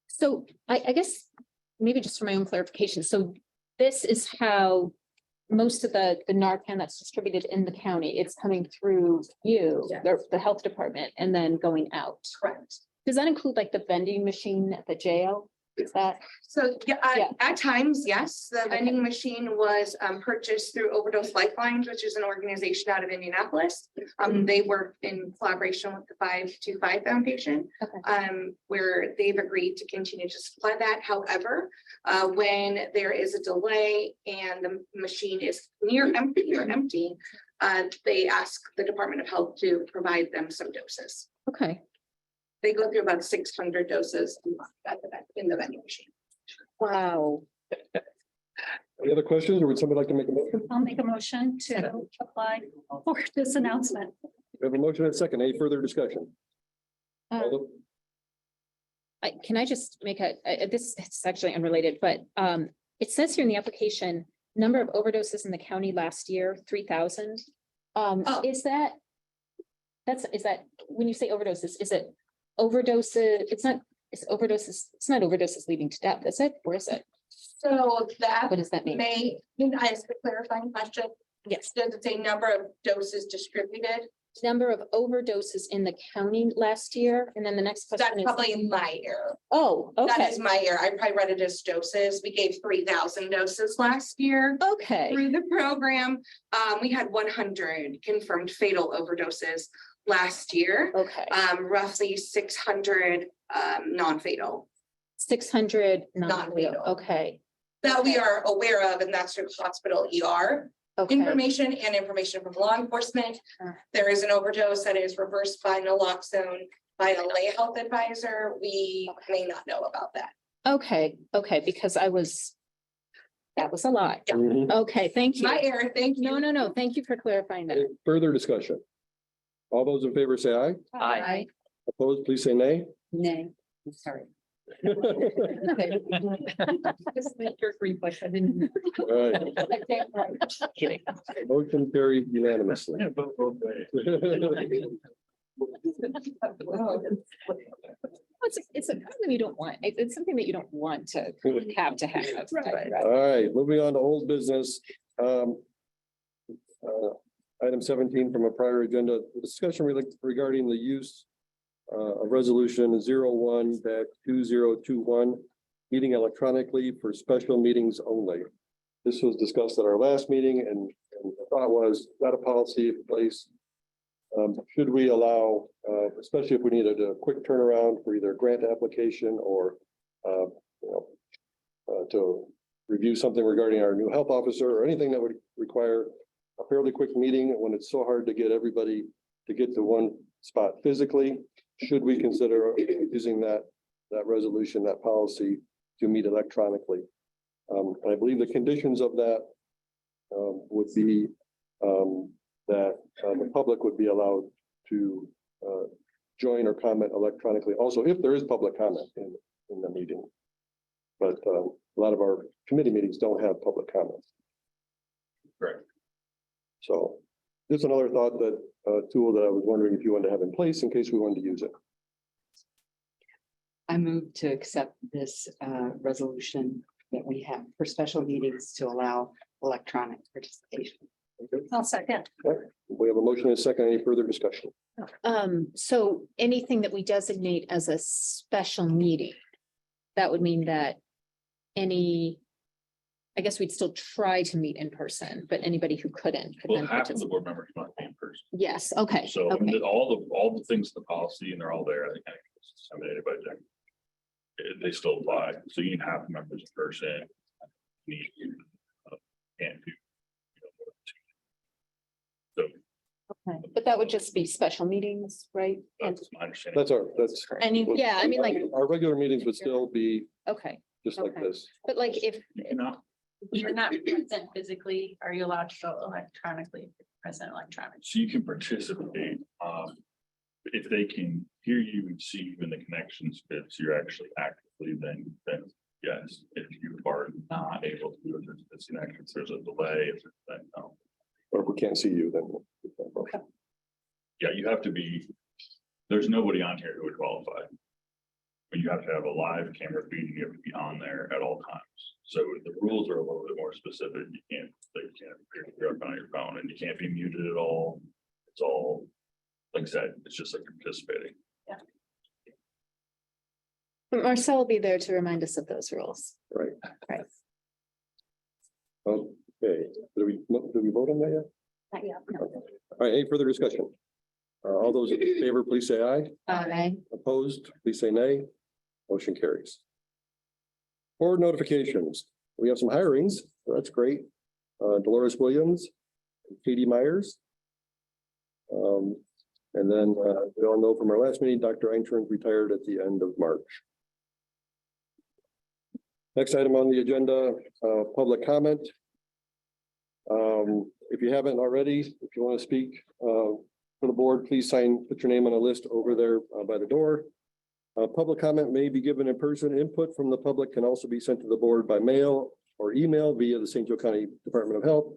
So I guess maybe just for my own clarification, so this is how most of the Narcan that's distributed in the county, it's coming through you, the health department, and then going out. Correct. Does that include like the vending machine at the jail? Is that, So, yeah, Yeah. at times, yes, the vending machine was purchased through Overdose Lifelines, which is an organization out of Indianapolis. They work in collaboration with the 525 Foundation. Okay. Where they've agreed to continue to supply that. However, when there is a delay and the machine is near empty or empty, they ask the Department of Health to provide them some doses. okay, They go through about 600 doses in the vending machine. wow. Any other questions, or would somebody like to make a motion? I'll make a motion to apply for this announcement. We have a motion and a second. Any further discussion? All those- Can I just make this, it's actually unrelated, but it says here in the application, number of overdoses in the county last year, 3,000. Oh. Is that, when you say overdoses, is it overdoses? It's not not overdoses leading to death, is it? Or is it? So that What does that mean? can I ask a clarifying question? Yes. Does it say number of doses distributed? Number of overdoses in the county last year, and then the next That's question is, probably my error. oh, That okay, is my error. I probably read it as doses. We gave 3,000 doses last year. okay, Through the program, we had 100 confirmed fatal overdoses last year. okay. Roughly 600 non-fatal 600 Non-fatal. non-fatal, okay, that we are aware of, and that's through hospital ER. okay. Information and information from law enforcement. Uh. There is an overdose that is reversed by naloxone by a lay health advisor. We may not know about that. Okay, because that was a lot. Yeah. Mhm. Okay, thank you. My error, thank you. No, thank you for clarifying that. Any further discussion? All those in favor say aye. Aye. Opposed, please say nay. Nay, I'm sorry. Just make your free push. I didn't. All right, Kidding. motion carried unanimously. Yeah, both ways. It's something you don't want. It's something that you don't want to have. Right. All right, moving on to old business. Item 17 from a prior agenda, discussion regarding the use of resolution 01-2021, meeting electronically for special meetings only. This was discussed at our last meeting, and the thought was, got a policy in place. Should we allow, especially if we needed a quick turnaround for either a grant application or to review something regarding our new health officer or anything that would require a fairly quick meeting when it's so hard to get everybody to get to one spot physically, should we consider using that resolution, that policy to meet electronically? I believe the conditions of that would be that the public would be allowed to join or comment electronically. Also, if there is public comment in the meeting. But a lot of our committee meetings don't have public comments. Correct. So just another thought, that tool that I was wondering if you wanted to have in place in case we wanted to use it. I move to accept this resolution that we have for special meetings to allow electronic participation. I'll second. We have a motion and a second. Any further discussion? So anything that we designate as a special meeting, that would mean that I guess we'd still try to meet in person, but anybody who couldn't. could Well, then half of the participate. board members might be in person. Yes, okay, So okay, all the things in the policy, and they're all there, I think. I mean, anybody there. They still apply, so you can have members in person. Need you. Can't do. So okay. But that would just be special meetings, right? And, that's my understanding. That's. yeah, I mean, like, Our regular meetings would still be okay, just like Okay. this. but like if, You cannot, You're not present physically, are you allowed to go electronically, if you're present electronically? so you can participate, if they can hear you and see you in the connections, if you're actually actively, then yes, if you are not able to do it, there's connections, there's a delay, then no. Or if we can't see you, then. Yeah, you have to be there's nobody on here who would qualify. But you have to have a live camera feed and you have to be on there at all times. So the rules are a little bit more specific. You can't you're up on your phone and you can't be muted at all. It's all, like I said, it's just like you're participating. Marcel will be there to remind us of those rules. Right. Right. Okay, do we vote on that yet? Not yet, no. All right, any further discussion? All those in favor, please say aye. Aye. Opposed, please say nay. Motion carries. Board notifications. We have some hirings. So that's great. Dolores Williams, Katie Myers. And then we all know from our last meeting, Dr. Einstern retired at the end of March. Next item on the agenda, public comment. If you haven't already, if you want to speak for the board, please put your name on a list over there by the door. Public comment may be given in person. Input from the public can also be sent to the board by mail or email via the St. Joe County Department of Health.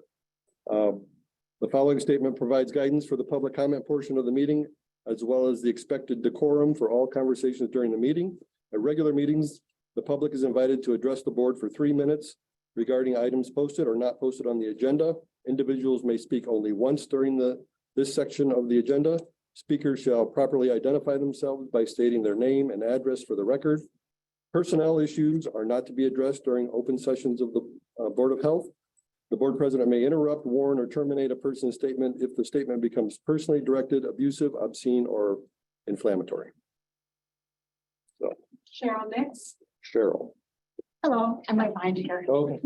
The following statement provides guidance for the public comment portion of the meeting, as well as the expected decorum for all conversations during the meeting. At regular meetings, the public is invited to address the board for 3 minutes regarding items posted or not posted on the agenda. Individuals may speak only once during this section of the agenda. Speakers shall properly identify themselves by stating their name and address for the record. Personnel issues are not to be addressed during open sessions of the Board of Health. The board president may interrupt, warn, or terminate a person's statement if the statement becomes personally directed, abusive, obscene, or inflammatory. So, Cheryl Nix. Cheryl. Hello, I'm right behind you here. Okay.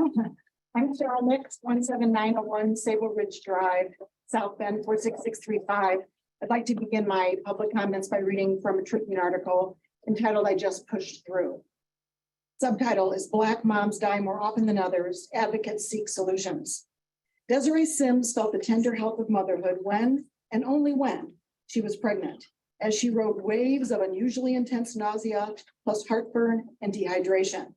I'm Cheryl Nix, 17901 Sable Ridge Drive, South Bend, 46635. I'd like to begin my public comments by reading from a Tribune article entitled "I Just Pushed Through." Subtitle is "Black Moms Die More Often Than Others. Advocates Seek Solutions." Desiree Sims felt the tender health of motherhood when, and only when, she was pregnant, as she rode waves of unusually intense nausea, plus heartburn and dehydration.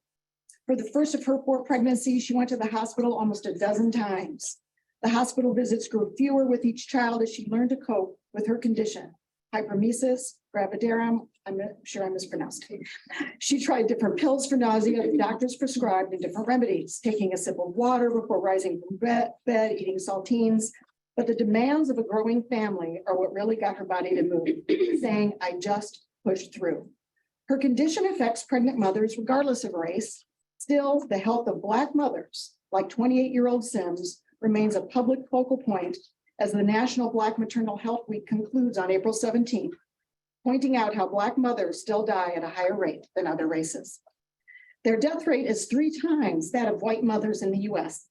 For the first of her 4 pregnancies, she went to the hospital almost a dozen times. The hospital visits grew fewer with each child as she learned to cope with her condition. Hypermesis, gravidarum, I'm sure I mispronounced it. She tried different pills for nausea that doctors prescribed and different remedies, taking a sip of water before rising from bed, eating saltines. But the demands of a growing family are what really got her body to move, saying, "I just pushed through." Her condition affects pregnant mothers regardless of race. Still, the health of Black mothers, like 28-year-old Sims, remains a public focal point as the National Black Maternal Health Week concludes on April 17th, pointing out how Black mothers still die at a higher rate than other races. Their death rate is 3 times that of white mothers in the US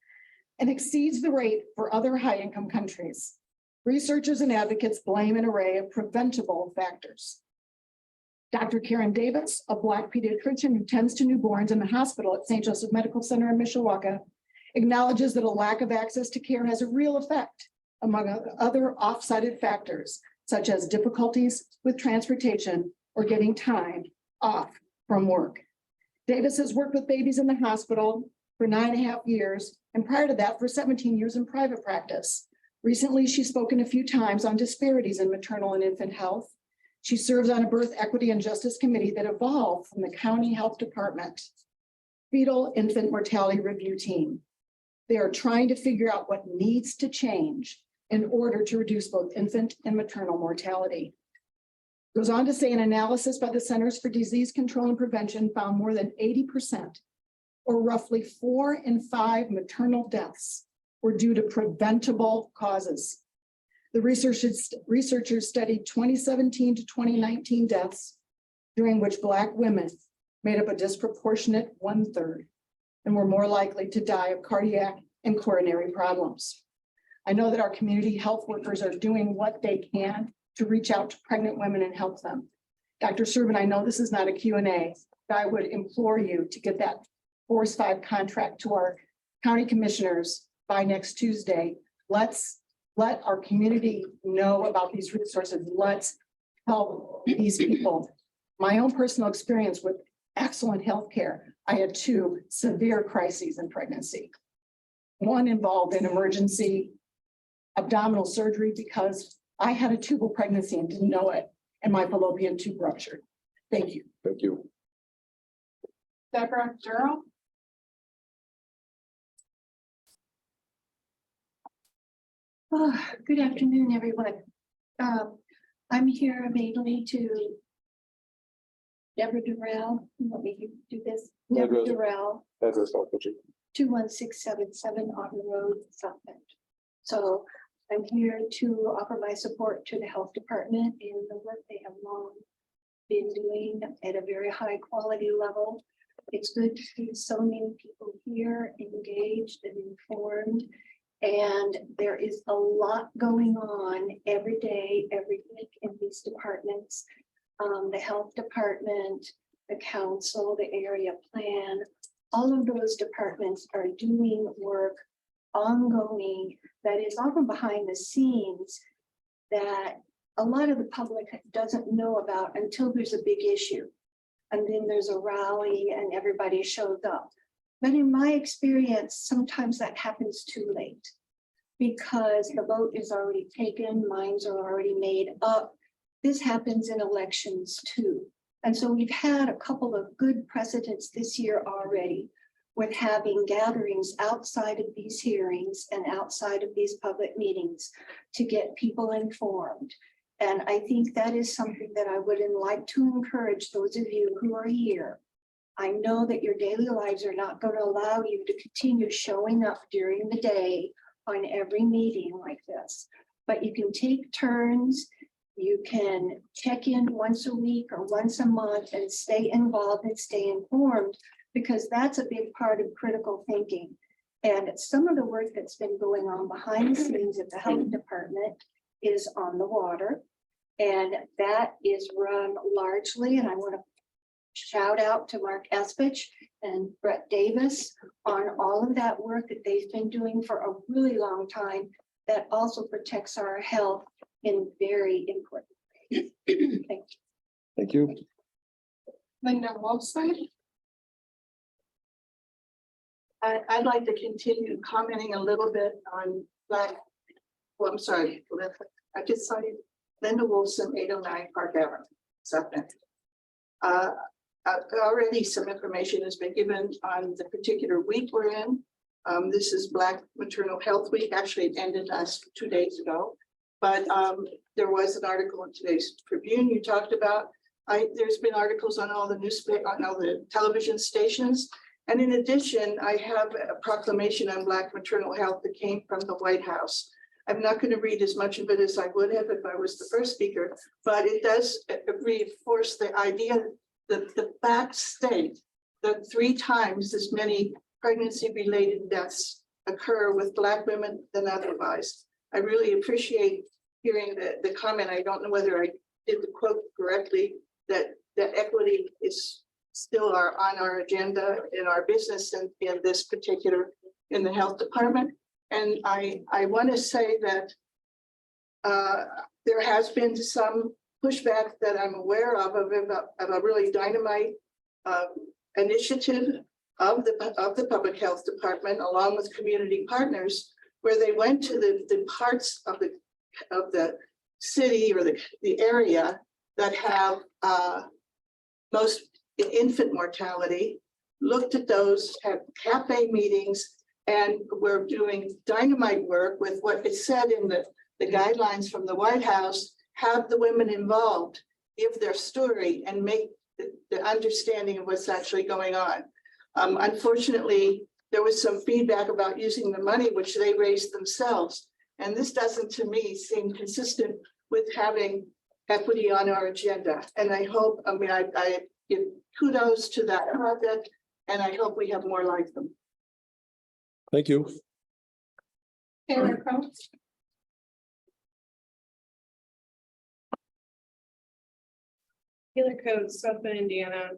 and exceeds the rate for other high-income countries. Researchers and advocates blame an array of preventable factors. Dr. Karen Davis, a Black pediatrician who tends to newborns in the hospital at St. Joseph Medical Center in Mishawaka, acknowledges that a lack of access to care has a real effect, among other off-cited factors, such as difficulties with transportation or getting time off from work. Davis has worked with babies in the hospital for 9.5 years, and prior to that for 17 years in private practice. Recently, she's spoken a few times on disparities in maternal and infant health. She serves on a birth equity and justice committee that evolved from the county health department fetal infant mortality review team. They are trying to figure out what needs to change in order to reduce both infant and maternal mortality. Goes on to say an analysis by the Centers for Disease Control and Prevention found more than 80%, or roughly 4 in 5 maternal deaths, were due to preventable causes. The researchers studied 2017 to 2019 deaths, during which Black women made up a disproportionate 1/3 and were more likely to die of cardiac and coronary problems. I know that our community health workers are doing what they can to reach out to pregnant women and help them. Dr. Serban, I know this is not a Q&A, but I would implore you to get that Force 5 contract to our county commissioners by next Tuesday. Let's let our community know about these resources. Let's help these people. My own personal experience with excellent healthcare, I had 2 severe crises in pregnancy. One involved an emergency abdominal surgery because I had a tubal pregnancy and didn't know it. and my fallopian tube ruptured. Thank you. Thank you. Deborah Durrell. Good afternoon, everyone. I'm here mainly to Deborah Durrell. You want me to do this? Deborah Address. Durrell, Address, Dr. Chief. 21677 Auburn Road, South Bend. So I'm here to offer my support to the health department in the work they have long been doing at a very high quality level. It's good to see so many people here engaged and informed. And there is a lot going on every day, every week in these departments. The health department, the council, the area plan, all of those departments are doing work ongoing that is often behind the scenes that a lot of the public doesn't know about until there's a big issue. And then there's a rally and everybody shows up. But in my experience, sometimes that happens too late because the vote is already taken, minds are already made up. This happens in elections too. And so we've had a couple of good precedents this year already with having gatherings outside of these hearings and outside of these public meetings to get people informed. And I think that is something that I would like to encourage those of you who are here. I know that your daily lives are not going to allow you to continue showing up during the day on every meeting like this, but you can take turns. You can check in once a week or once a month and stay involved and stay informed, because that's a big part of critical thinking. And some of the work that's been going on behind the scenes at the health department is on the water. And that is run largely, and I want to shout out to Mark Espich and Brett Davis on all of that work that they've been doing for a really long time that also protects our health in very important ways. Thank you. Thank you. Linda Wolfson. I'd like to continue commenting a little bit on well, I'm sorry, I just saw you, Linda Wolfson, 809 Park Avenue, South Bend. Already some information has been given on the particular week we're in. This is Black Maternal Health Week. Actually, it ended 2 days ago. But there was an article in today's Tribune you talked about. There's been articles on all the newspaper, on all the television stations. And in addition, I have a proclamation on Black maternal health that came from the White House. I'm not going to read as much of it as I would have if I was the first speaker, but it does reinforce the idea that the facts state that 3 times as many pregnancy-related deaths occur with Black women than otherwise. I really appreciate hearing the comment. I don't know whether I did the quote correctly, that equity is still on our agenda in our business and in this particular, in the health department. And I want to say that there has been some pushback that I'm aware of a really dynamite initiative of the public health department, along with community partners, where they went to the parts of the city or the area that have most infant mortality, looked at those, had cafe meetings, and we're doing dynamite work with what is said in the guidelines from the White House, have the women involved, give their story, and make the understanding of what's actually going on. Unfortunately, there was some feedback about using the money which they raised themselves. And this doesn't, to me, seem consistent with having equity on our agenda. And I hope, I give kudos to that project, and I hope we have more like them. Thank you. Taylor Coates. Taylor Coates, South Bend, Indiana.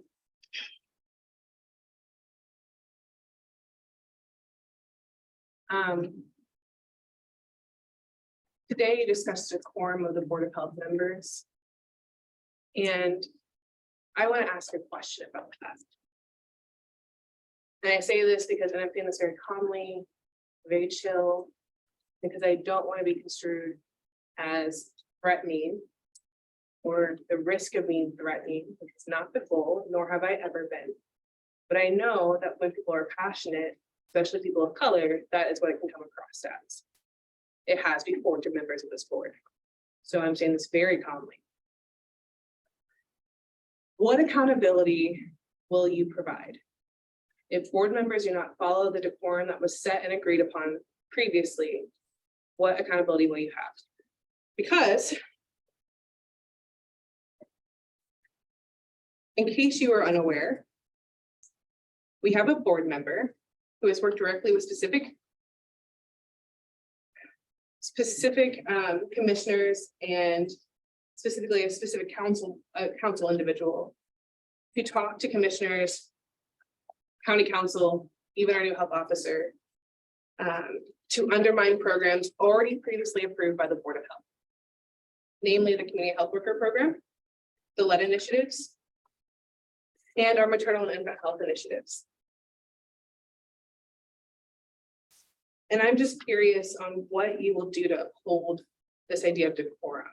Today you discussed a quorum of the Board of Health members. And I want to ask a question about that. And I say this because I'm feeling this very calmly, very chill, because I don't want to be construed as threatening or the risk of being threatening. It's not the goal, nor have I ever been. But I know that when people are passionate, especially people of color, that is what it can come across as. It has before to members of this board. So I'm saying this very calmly. What accountability will you provide? If board members do not follow the decorum that was set and agreed upon previously, what accountability will you have? Because in case you are unaware, we have a board member who has worked directly with specific commissioners and specifically a specific council individual who talked to commissioners, county council, even our new health officer, to undermine programs already previously approved by the Board of Health, namely the Community Health Worker Program, the LED initiatives, and our maternal and infant health initiatives. And I'm just curious on what you will do to uphold this idea of decorum.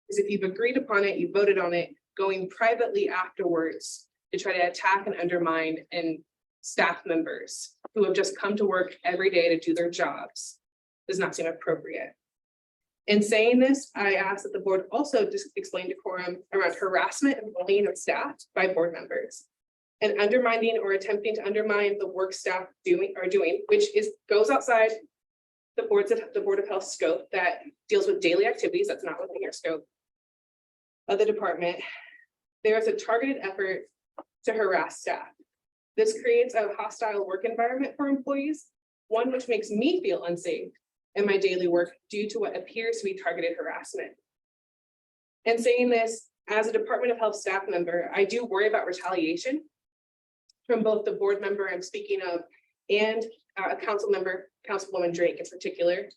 Because if you've agreed upon it, you voted on it, going privately afterwards to try to attack and undermine and staff members who have just come to work every day to do their jobs does not seem appropriate. In saying this, I ask that the board also just explain decorum around harassment and bullying of staff by board members and undermining or attempting to undermine the work staff doing, which goes outside the Board of Health scope that deals with daily activities. That's not within your scope of the department. There is a targeted effort to harass staff. This creates a hostile work environment for employees, one which makes me feel unsafe in my daily work due to what appears to be targeted harassment. And saying this, as a Department of Health staff member, I do worry about retaliation from both the board member I'm speaking of and a council member, Councilwoman Drake in particular.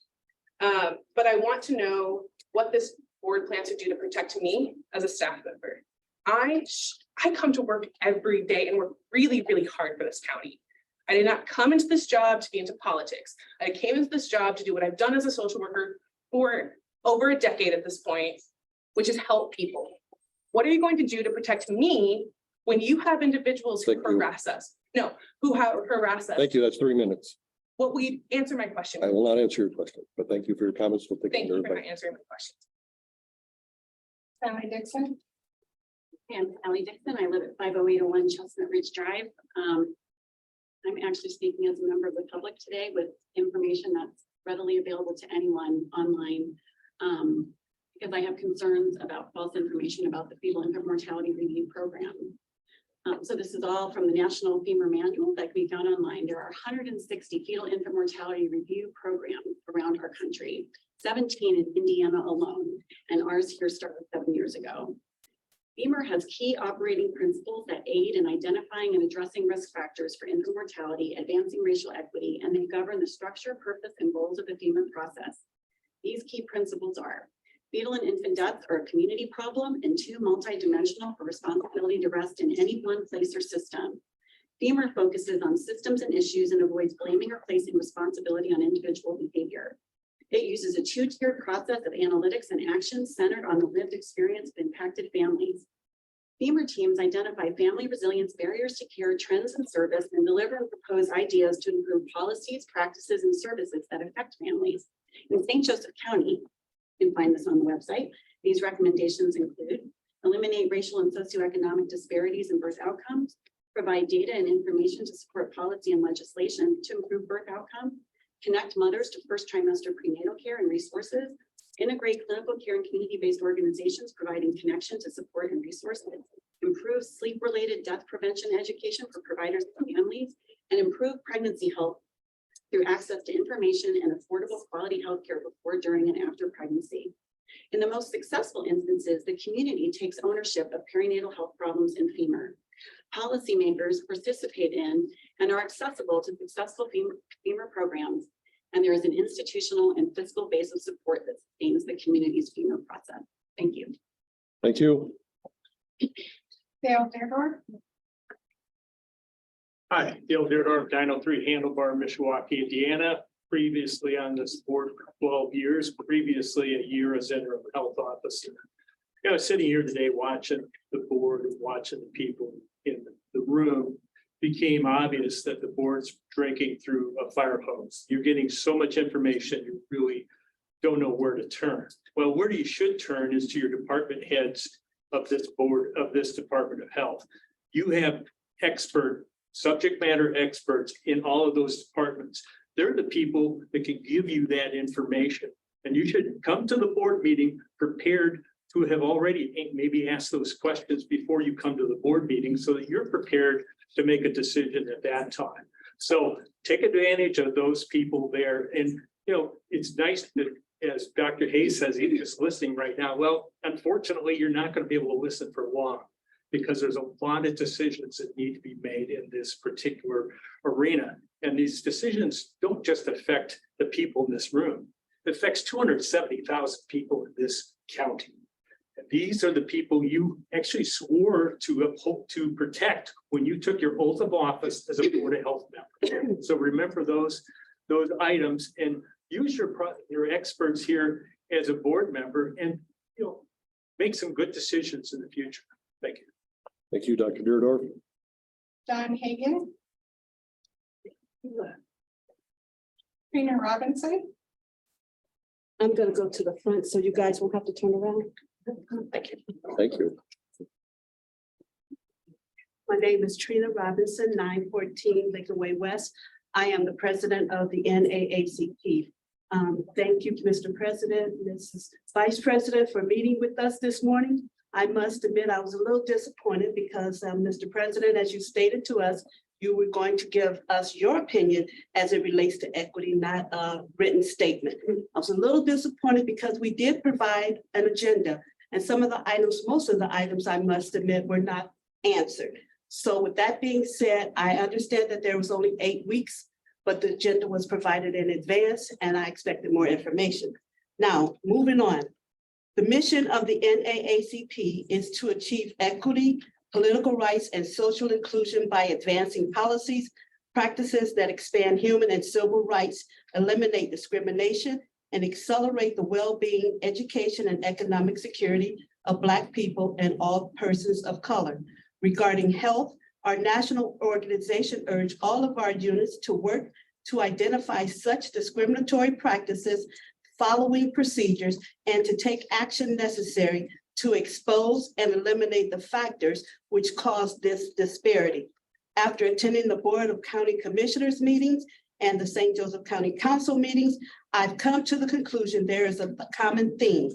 But I want to know what this board plans to do to protect me as a staff member. I come to work every day and work really, really hard for this county. I did not come into this job to be into politics. I came into this job to do what I've done as a social worker for over a decade at this point, which is help people. What are you going to do to protect me when you have individuals who harass us? No, who have harassed us? Thank you. That's 3 minutes. What will you answer my question? I will not answer your question, but thank you for your comments. We'll take Thank care you of for not everybody. answering my question. Sally Dixon. I'm Sally Dixon. I live at 50801 Chestnut Ridge Drive. I'm actually speaking as a member of the public today with information that's readily available to anyone online. Because I have concerns about false information about the Fetal Infant Mortality Review Program. So this is all from the National FEMA Manual that can be found online. There are 160 fetal infant mortality review programs around our country, 17 in Indiana alone, and ours here started 7 years ago. FEMA has key operating principles that aid in identifying and addressing risk factors for infant mortality, advancing racial equity, and they govern the structure, purpose, and goals of the FEMA process. These key principles are: fetal and infant deaths are a community problem and too multidimensional for responsibility to rest in any one place or system. FEMA focuses on systems and issues and avoids blaming or placing responsibility on individual behavior. It uses a two-tiered process of analytics and actions centered on the lived experience of impacted families. FEMA teams identify family resilience barriers to care, trends and service, and deliver and propose ideas to improve policies, practices, and services that affect families. In St. Joseph County, you can find this on the website. These recommendations include: eliminate racial and socioeconomic disparities in birth outcomes, provide data and information to support policy and legislation to improve birth outcomes, connect mothers to first trimester prenatal care and resources, integrate clinical care and community-based organizations providing connection to support and resources, improve sleep-related death prevention education for providers and families, and improve pregnancy health through access to information and affordable quality healthcare before, during, and after pregnancy. In the most successful instances, the community takes ownership of perinatal health problems in FEMA. Policymakers participate in and are accessible to successful FEMA programs, and there is an institutional and fiscal base of support that sustains the community's FEMA process. Thank you. Thank you. Dale Theodore. Hi, Dale Deardorff, 903 Handlebar, Mishawaka, Indiana. Previously on this board for 12 years, previously a year as interim health officer. I was sitting here today watching the board and watching the people in the room. Became obvious that the board's drinking through a fire hose. You're getting so much information, you really don't know where to turn. Well, where you should turn is to your department heads of this board, of this Department of Health. You have subject matter experts in all of those departments. They're the people that can give you that information. And you should come to the board meeting prepared to have already maybe asked those questions before you come to the board meeting so that you're prepared to make a decision at that time. So take advantage of those people there. And, it's nice that, as Dr. Hayes says, he's just listening right now. Well, unfortunately, you're not going to be able to listen for long because there's a lot of decisions that need to be made in this particular arena. And these decisions don't just affect the people in this room. It affects 270,000 people in this county. And these are the people you actually swore to uphold, to protect when you took your oath of office as a Board of Health member. So remember those items and use your experts here as a board member and, make some good decisions in the future. Thank you. Thank you, Dr. Dierdorf. Don Hagan. Trina Robinson. I'm gonna go to the front so you guys won't have to turn around. Thank you. Thank you. My name is Trina Robinson, 914 Lincoln Way West. I am the president of the NAACP. Thank you, Mr. President, Mrs. Vice President, for meeting with us this morning. I must admit, I was a little disappointed because, Mr. President, as you stated to us, you were going to give us your opinion as it relates to equity, not a written statement. I was a little disappointed because we did provide an agenda and some of the items, most of the items, I must admit, were not answered. So with that being said, I understand that there was only 8 weeks, but the agenda was provided in advance and I expected more information. Now, moving on. The mission of the NAACP is to achieve equity, political rights, and social inclusion by advancing policies, practices that expand human and civil rights, eliminate discrimination, and accelerate the well-being, education, and economic security of Black people and all persons of color. Regarding health, our national organization urged all of our units to work to identify such discriminatory practices, following procedures, and to take action necessary to expose and eliminate the factors which cause this disparity. After attending the Board of County Commissioners meetings and the St. Joseph County Council meetings, I've come to the conclusion there is a common theme.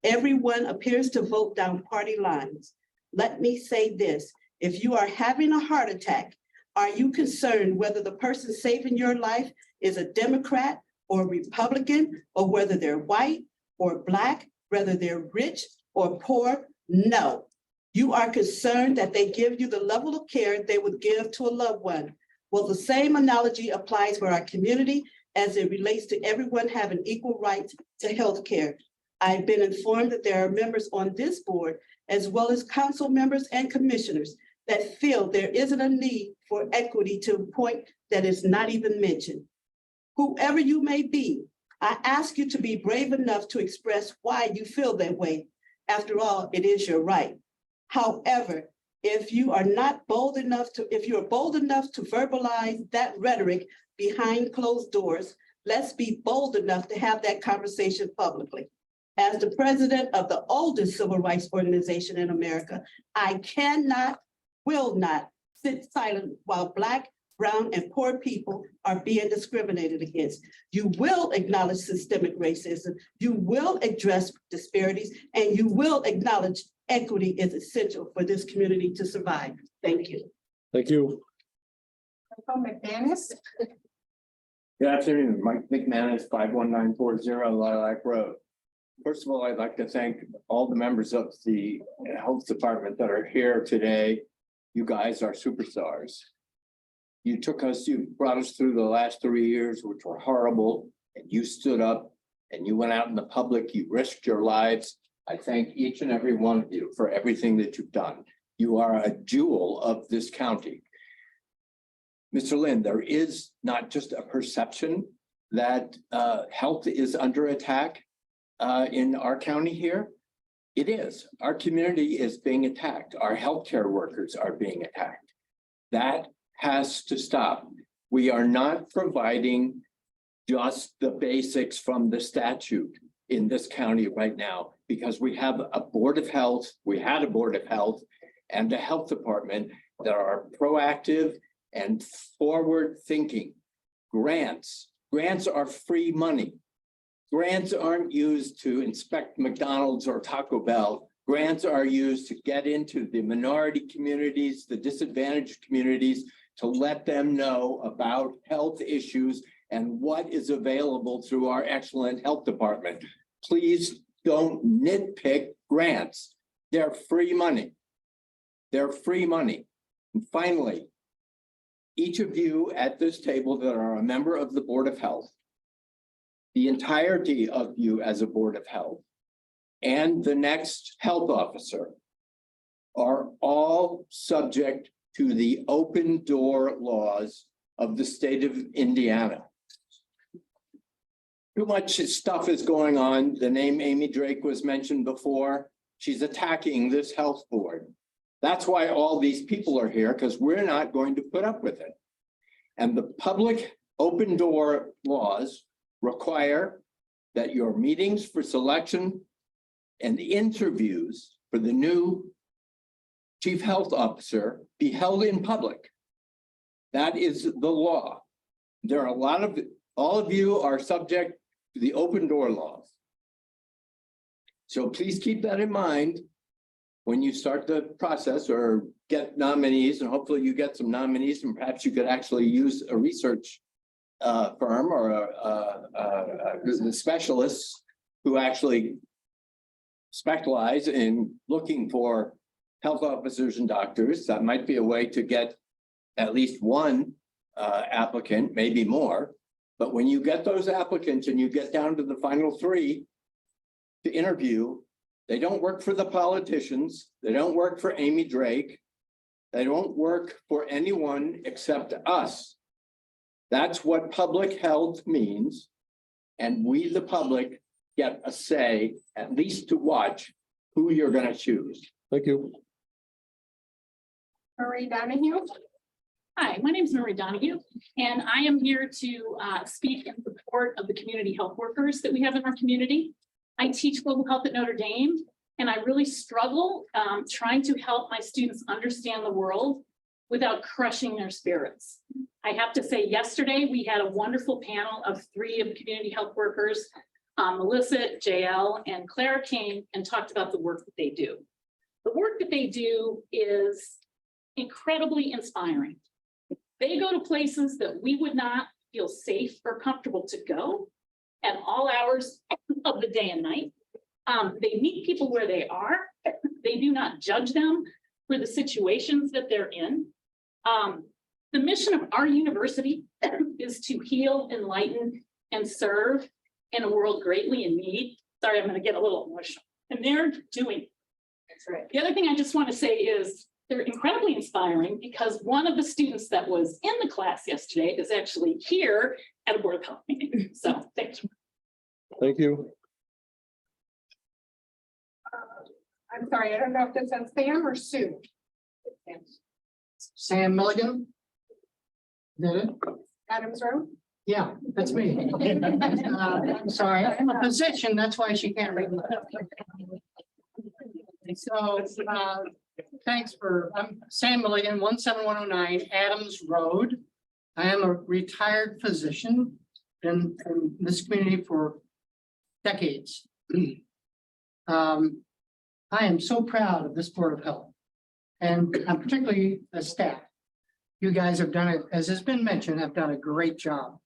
Everyone appears to vote down party lines. Let me say this, if you are having a heart attack, are you concerned whether the person saving your life is a Democrat or Republican, or whether they're white or Black, whether they're rich or poor? No. You are concerned that they give you the level of care they would give to a loved one. Well, the same analogy applies for our community as it relates to everyone having equal rights to health care. I've been informed that there are members on this board, as well as council members and commissioners, that feel there isn't a need for equity to a point that is not even mentioned. Whoever you may be, I ask you to be brave enough to express why you feel that way. After all, it is your right. However, if you are bold enough to verbalize that rhetoric behind closed doors, let's be bold enough to have that conversation publicly. As the president of the oldest civil rights organization in America, I will not sit silent while Black, brown, and poor people are being discriminated against. You will acknowledge systemic racism, you will address disparities, and you will acknowledge equity is essential for this community to survive. Thank you. Thank you. Michael McManus. Good afternoon, Mike McManus, 51940 Lilac Road. First of all, I'd like to thank all the members of the health department that are here today. You guys are superstars. You brought us through the last 3 years, which were horrible, and you stood up and you went out in the public, you risked your lives. I thank each and every one of you for everything that you've done. You are a jewel of this county. Mr. Lynn, there is not just a perception that health is under attack in our county here. It is. Our community is being attacked. Our healthcare workers are being attacked. That has to stop. We are not providing just the basics from the statute in this county right now, because we have a Board of Health, we had a Board of Health and a health department that are proactive and forward-thinking. Grants are free money. Grants aren't used to inspect McDonald's or Taco Bell. Grants are used to get into the minority communities, the disadvantaged communities, to let them know about health issues and what is available through our excellent health department. Please don't nitpick grants. They're free money. They're free money. And finally, each of you at this table that are a member of the Board of Health, the entirety of you as a Board of Health, and the next health officer are all subject to the open door laws of the state of Indiana. Too much stuff is going on. The name Amy Drake was mentioned before. She's attacking this health board. That's why all these people are here, because we're not going to put up with it. And the public open door laws require that your meetings for selection and the interviews for the new chief health officer be held in public. That is the law. There are a lot of, all of you are subject to the open door laws. So please keep that in mind when you start the process or get nominees, and hopefully you get some nominees, and perhaps you could actually use a research firm or a specialists who actually specialize in looking for health officers and doctors. That might be a way to get at least one applicant, maybe more. But when you get those applicants and you get down to the final three to interview, they don't work for the politicians. They don't work for Amy Drake. They don't work for anyone except us. That's what public health means. And we, the public, get a say, at least to watch who you're going to choose. Thank you. Marie Donahue. Hi, my name is Marie Donahue, and I am here to speak in support of the community health workers that we have in our community. I teach global health at Notre Dame, and I really struggle trying to help my students understand the world without crushing their spirits. I have to say, yesterday we had a wonderful panel of 3 of the community health workers. Melissa, JL, and Clara came and talked about the work that they do. The work that they do is incredibly inspiring. They go to places that we would not feel safe or comfortable to go at all hours of the day and night. They meet people where they are. They do not judge them for the situations that they're in. The mission of our university is to heal, enlighten, and serve in a world greatly in need. Sorry, I'm going to get a little emotional. And they're doing it. That's right. The other thing I just want to say is they're incredibly inspiring, because one of the students that was in the class yesterday is actually here at a Board of Health meeting. So thank you. Thank you. I'm sorry, I don't know if this is Sam or Sue. Sam Milligan. Is that it? Adams Road? Yeah, that's me. I'm sorry, I'm a physician, that's why she can't read. So, thanks for, I'm Sam Milligan, 17109 Adams Road. I am a retired physician in this community for decades. I am so proud of this Board of Health, and I'm particularly the staff. You guys have done it, as has been mentioned, have done a great job.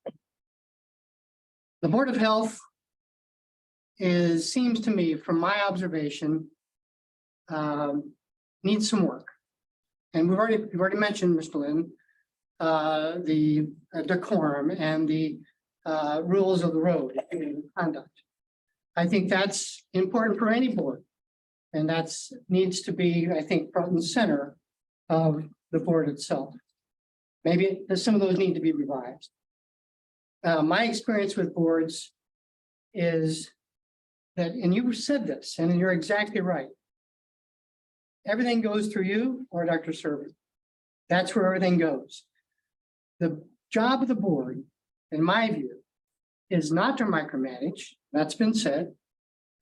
The Board of Health seems to me, from my observation, needs some work. And we've already mentioned, Mr. Lynn, the decorum and the rules of the road and conduct. I think that's important for any board. And that's needs to be, I think, front and center of the board itself. Maybe some of those need to be revised. My experience with boards is that, and you said this, and you're exactly right. Everything goes through you or Dr. Servant. That's where everything goes. The job of the board, in my view, is not to micromanage. That's been said.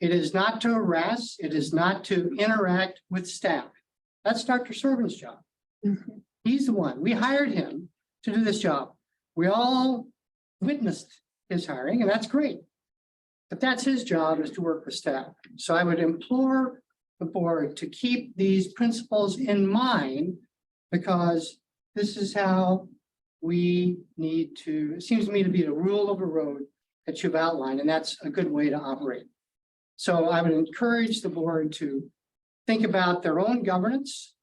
It is not to harass. It is not to interact with staff. That's Dr. Servant's job. He's the one. We hired him to do this job. We all witnessed his hiring, and that's great. But that's his job, is to work with staff. So I would implore the board to keep these principles in mind, because this is how we need to, it seems to me to be the rule of the road that you've outlined, and that's a good way to operate. So I would encourage the board to think about their own governance,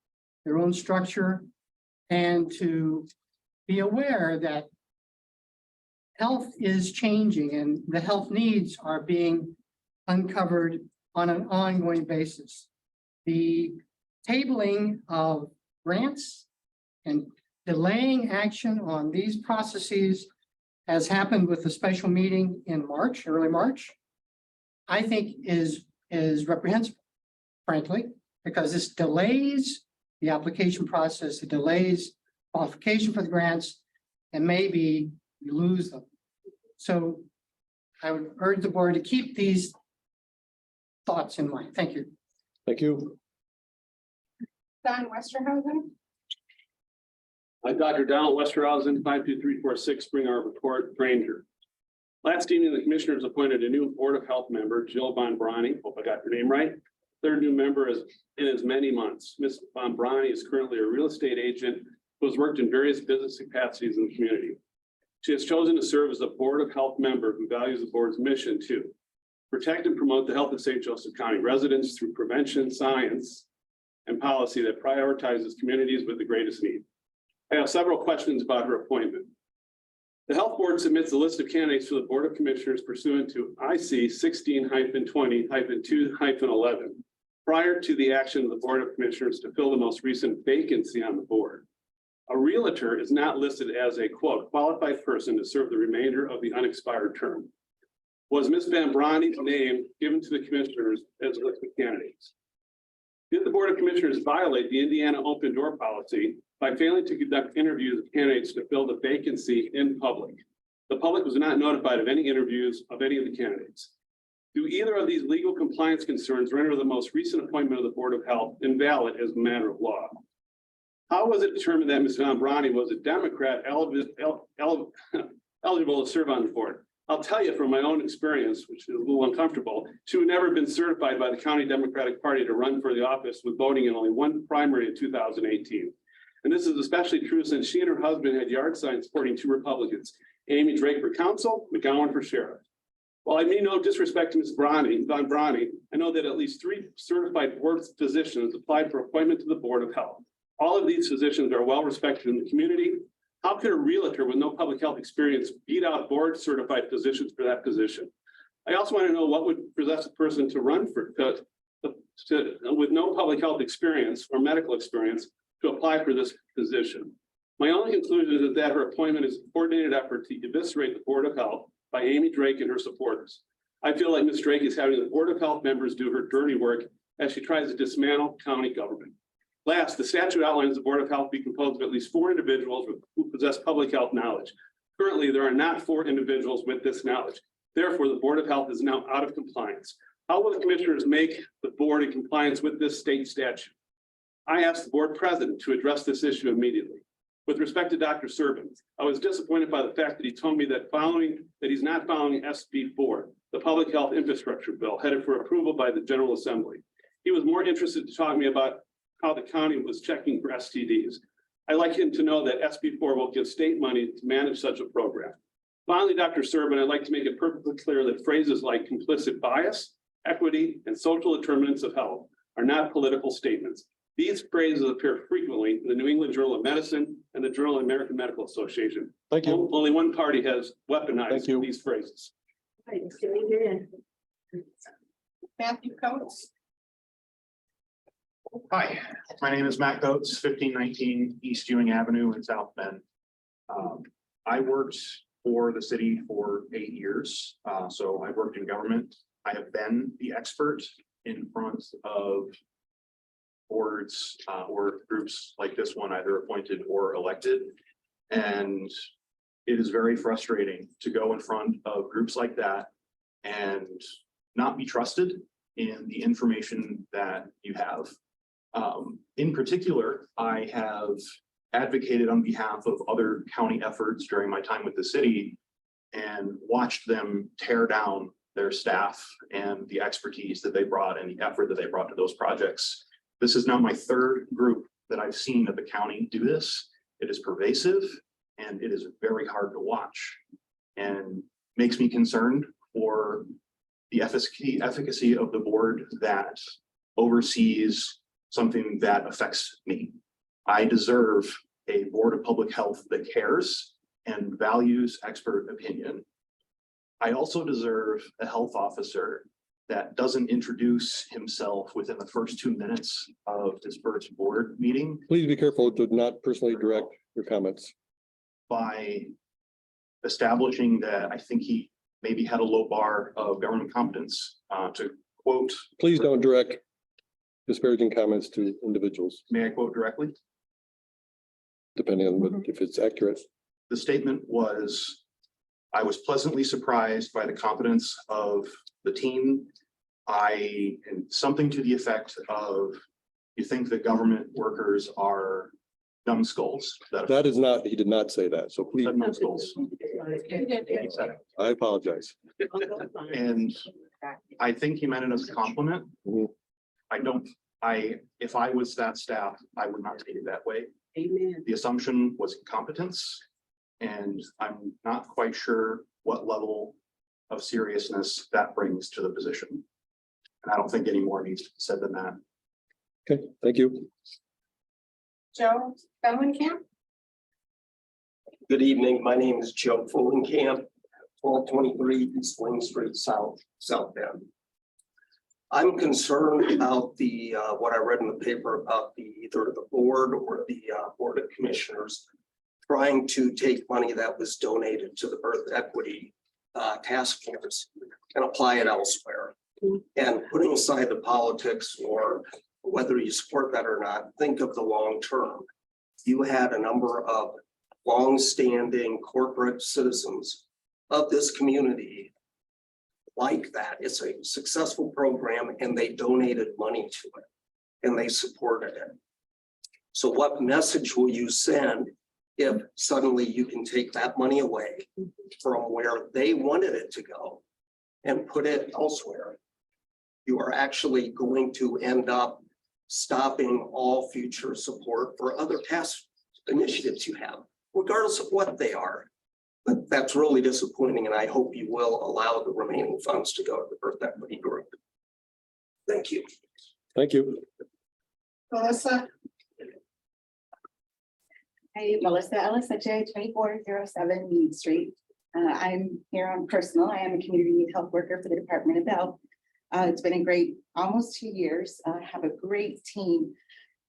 their own structure, and to be aware that health is changing and the health needs are being uncovered on an ongoing basis. The tabling of grants and delaying action on these processes, as happened with the special meeting in March, early March, I think is reprehensible, frankly, because this delays the application process, it delays qualification for the grants, and maybe you lose them. So I would urge the board to keep these thoughts in mind. Thank you. Thank you. Don Westerhausen. I'm Dr. Donald Westerhausen, 52346 Spring Arbor Court, Granger. Last evening, the commissioners appointed a new Board of Health member, Jill Von Brani. Hope I got her name right. Third new member is in as many months. Ms. Von Brani is currently a real estate agent who has worked in various business capacities in the community. She has chosen to serve as a Board of Health member who values the board's mission to protect and promote the health of St. Joseph County residents through prevention, science, and policy that prioritizes communities with the greatest need. I have several questions about her appointment. The Health Board submits a list of candidates to the Board of Commissioners pursuant to IC 16-20-2-11 prior to the action of the Board of Commissioners to fill the most recent vacancy on the board. A realtor is not listed as a, quote, qualified person to serve the remainder of the unexpired term. Was Ms. Van Brani's name given to the commissioners as a list of candidates? Did the Board of Commissioners violate the Indiana open door policy by failing to conduct interviews of candidates to fill the vacancy in public? The public was not notified of any interviews of any of the candidates. Do either of these legal compliance concerns render the most recent appointment of the Board of Health invalid as a matter of law? How was it determined that Ms. Von Brani was a Democrat eligible to serve on the board? I'll tell you from my own experience, which is a little uncomfortable, she had never been certified by the County Democratic Party to run for the office with voting in only one primary in 2018. And this is especially true since she and her husband had yard signs supporting two Republicans, Amy Drake for council, McGowan for sheriff. While I mean no disrespect to Ms. Von Brani, I know that at least 3 certified board physicians applied for appointment to the Board of Health. All of these physicians are well respected in the community. How could a realtor with no public health experience beat out board certified physicians for that position? I also want to know what would possess a person to run for, with no public health experience or medical experience to apply for this position. My only conclusion is that her appointment is a coordinated effort to eviscerate the Board of Health by Amy Drake and her supporters. I feel like Ms. Drake is having the Board of Health members do her dirty work as she tries to dismantle county government. Last, the statute outlines the Board of Health be composed of at least 4 individuals who possess public health knowledge. Currently, there are not 4 individuals with this knowledge. Therefore, the Board of Health is now out of compliance. How will the commissioners make the board in compliance with this state statute? I asked the board president to address this issue immediately. With respect to Dr. Serban, I was disappointed by the fact that he told me that he's not following SB 4, the Public Health Infrastructure Bill headed for approval by the General Assembly. He was more interested to talk to me about how the county was checking for STDs. I'd like him to know that SB 4 will give state money to manage such a program. Finally, Dr. Serban, I'd like to make it perfectly clear that phrases like complicit bias, equity, and social determinants of health are not political statements. These phrases appear frequently in the New England Journal of Medicine and the Journal of the American Medical Association. Thank you. Only one party has weaponized these phrases. Matthew Coates. Hi, my name is Matt Coates, 1519 East Ewing Avenue in South Bend. I worked for the city for 8 years. So I worked in government I have been the expert in front of boards or groups like this one, either appointed or elected. And it is very frustrating to go in front of groups like that and not be trusted in the information that you have. In particular, I have advocated on behalf of other county efforts during my time with the city and watched them tear down their staff and the expertise that they brought and the effort that they brought to those projects. This is now my third group that I've seen at the county do this. It is pervasive and it is very hard to watch and makes me concerned for the efficacy of the board that oversees something that affects me. I deserve a board of public health that cares and values expert opinion. I also deserve a health officer that doesn't introduce himself within the first 2 minutes of his first board meeting Please be careful to not personally direct your comments. by establishing that I think he maybe had a low bar of government competence, to quote. Please don't direct disparaging comments to individuals, May I quote directly? depending on if it's accurate. The statement was, I was pleasantly surprised by the competence of the team. And something to the effect of, you think that government workers are numbskulls. That is not, he did not say that, so please, Numbskulls. He said it. I apologize. And I think he meant it as a compliment. Mhm. If I was that staff, I would not take it that way. Amen. The assumption was competence. And I'm not quite sure what level of seriousness that brings to the position. And I don't think any more needs to be said than that. Okay, thank you. Joe Bellingham? Good evening. My name is Joe Fulenkamp, 1223 East Wing Street South Bend. I'm concerned about the what I read in the paper about either the board or the Board of Commissioners trying to take money that was donated to the Birth Equity Task Force and apply it elsewhere. And putting aside the politics or whether you support that or not, think of the long term. You had a number of long-standing corporate citizens of this community like that. It's a successful program and they donated money to it and they supported it. So what message will you send if suddenly you can take that money away from where they wanted it to go and put it elsewhere? You are actually going to end up stopping all future support for other past initiatives you have, regardless of what they are. But that's really disappointing, and I hope you will allow the remaining funds to go to the Birth Equity Group. Thank you. Thank you. Melissa? Hey, Melissa Elisache, 2407 Mead Street. I'm here on personal. I am a community health worker for the Department of Health. It's been a great almost 2 years. I have a great team.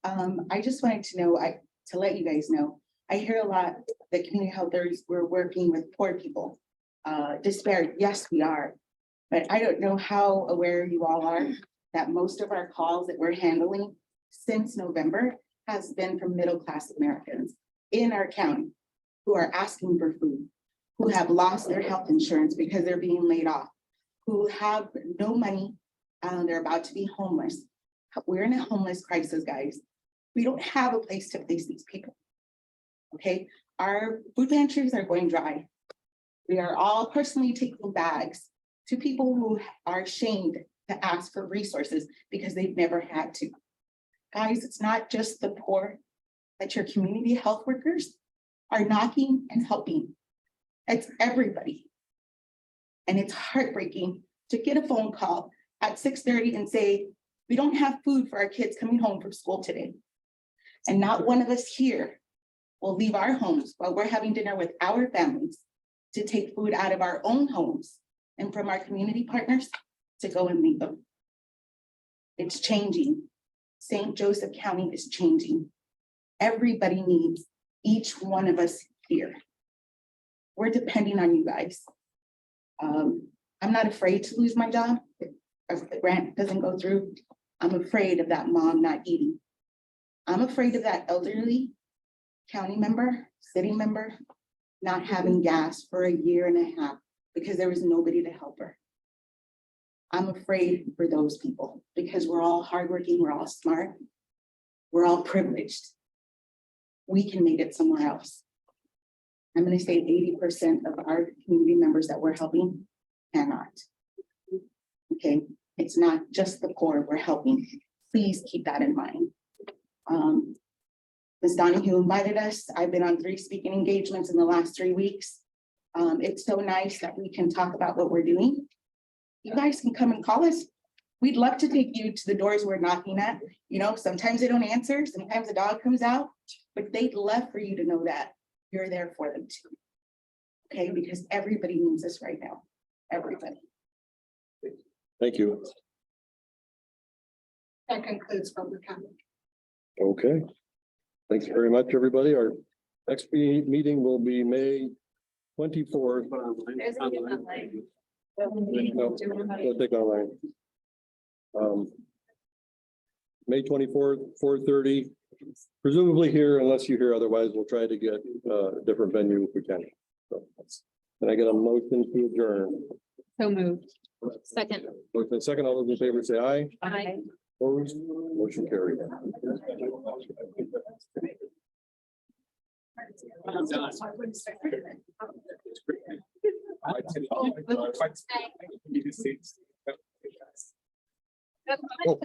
I just wanted to know, to let you guys know, I hear a lot that community healthers, we're working with poor people. Disparate, yes, we are. But I don't know how aware you all are that most of our calls that we're handling since November has been from middle-class Americans in our county who are asking for food, who have lost their health insurance because they're being laid off, who have no money, they're about to be homeless. We're in a homeless crisis, guys. We don't have a place to place these people. Okay, our food pantries are going dry. We are all personally taking bags to people who are ashamed to ask for resources because they've never had to. Guys, it's not just the poor that your community health workers are knocking and helping. It's everybody. And it's heartbreaking to get a phone call at 6:30 and say, we don't have food for our kids coming home from school today. And not one of us here will leave our homes while we're having dinner with our families to take food out of our own homes and from our community partners to go and leave them. It's changing. St. Joseph County is changing. Everybody needs each one of us here. We're depending on you guys. I'm not afraid to lose my job. If if the grant doesn't go through, I'm afraid of that mom not eating. I'm afraid of that elderly county member, city member, not having gas for a year and a half because there was nobody to help her. I'm afraid for those people because we're all hardworking, we're all smart, we're all privileged. We can make it somewhere else. I'm gonna say 80% of our community members that we're helping cannot. Okay, it's not just the poor we're helping. Please keep that in mind. Ms. Donahue invited us. I've been on 3 speaking engagements in the last 3 weeks. It's so nice that we can talk about what we're doing. You guys can come and call us. We'd love to take you to the doors we're knocking at. You know, sometimes they don't answer, sometimes the dog comes out, but they'd love for you to know that you're there for them too. Okay, because everybody needs us right now, everybody. Thank you. That concludes public comment. Okay. Thanks very much, everybody. Our next meeting will be May 24th. No, we'll take online. May 24th, 4:30, presumably here, unless you hear otherwise, we'll try to get a different venue if we can. So, can I get a motion to adjourn? So moved. Second. Motion second, all those in favor say aye. Aye. Opposed, motion carried. Oh.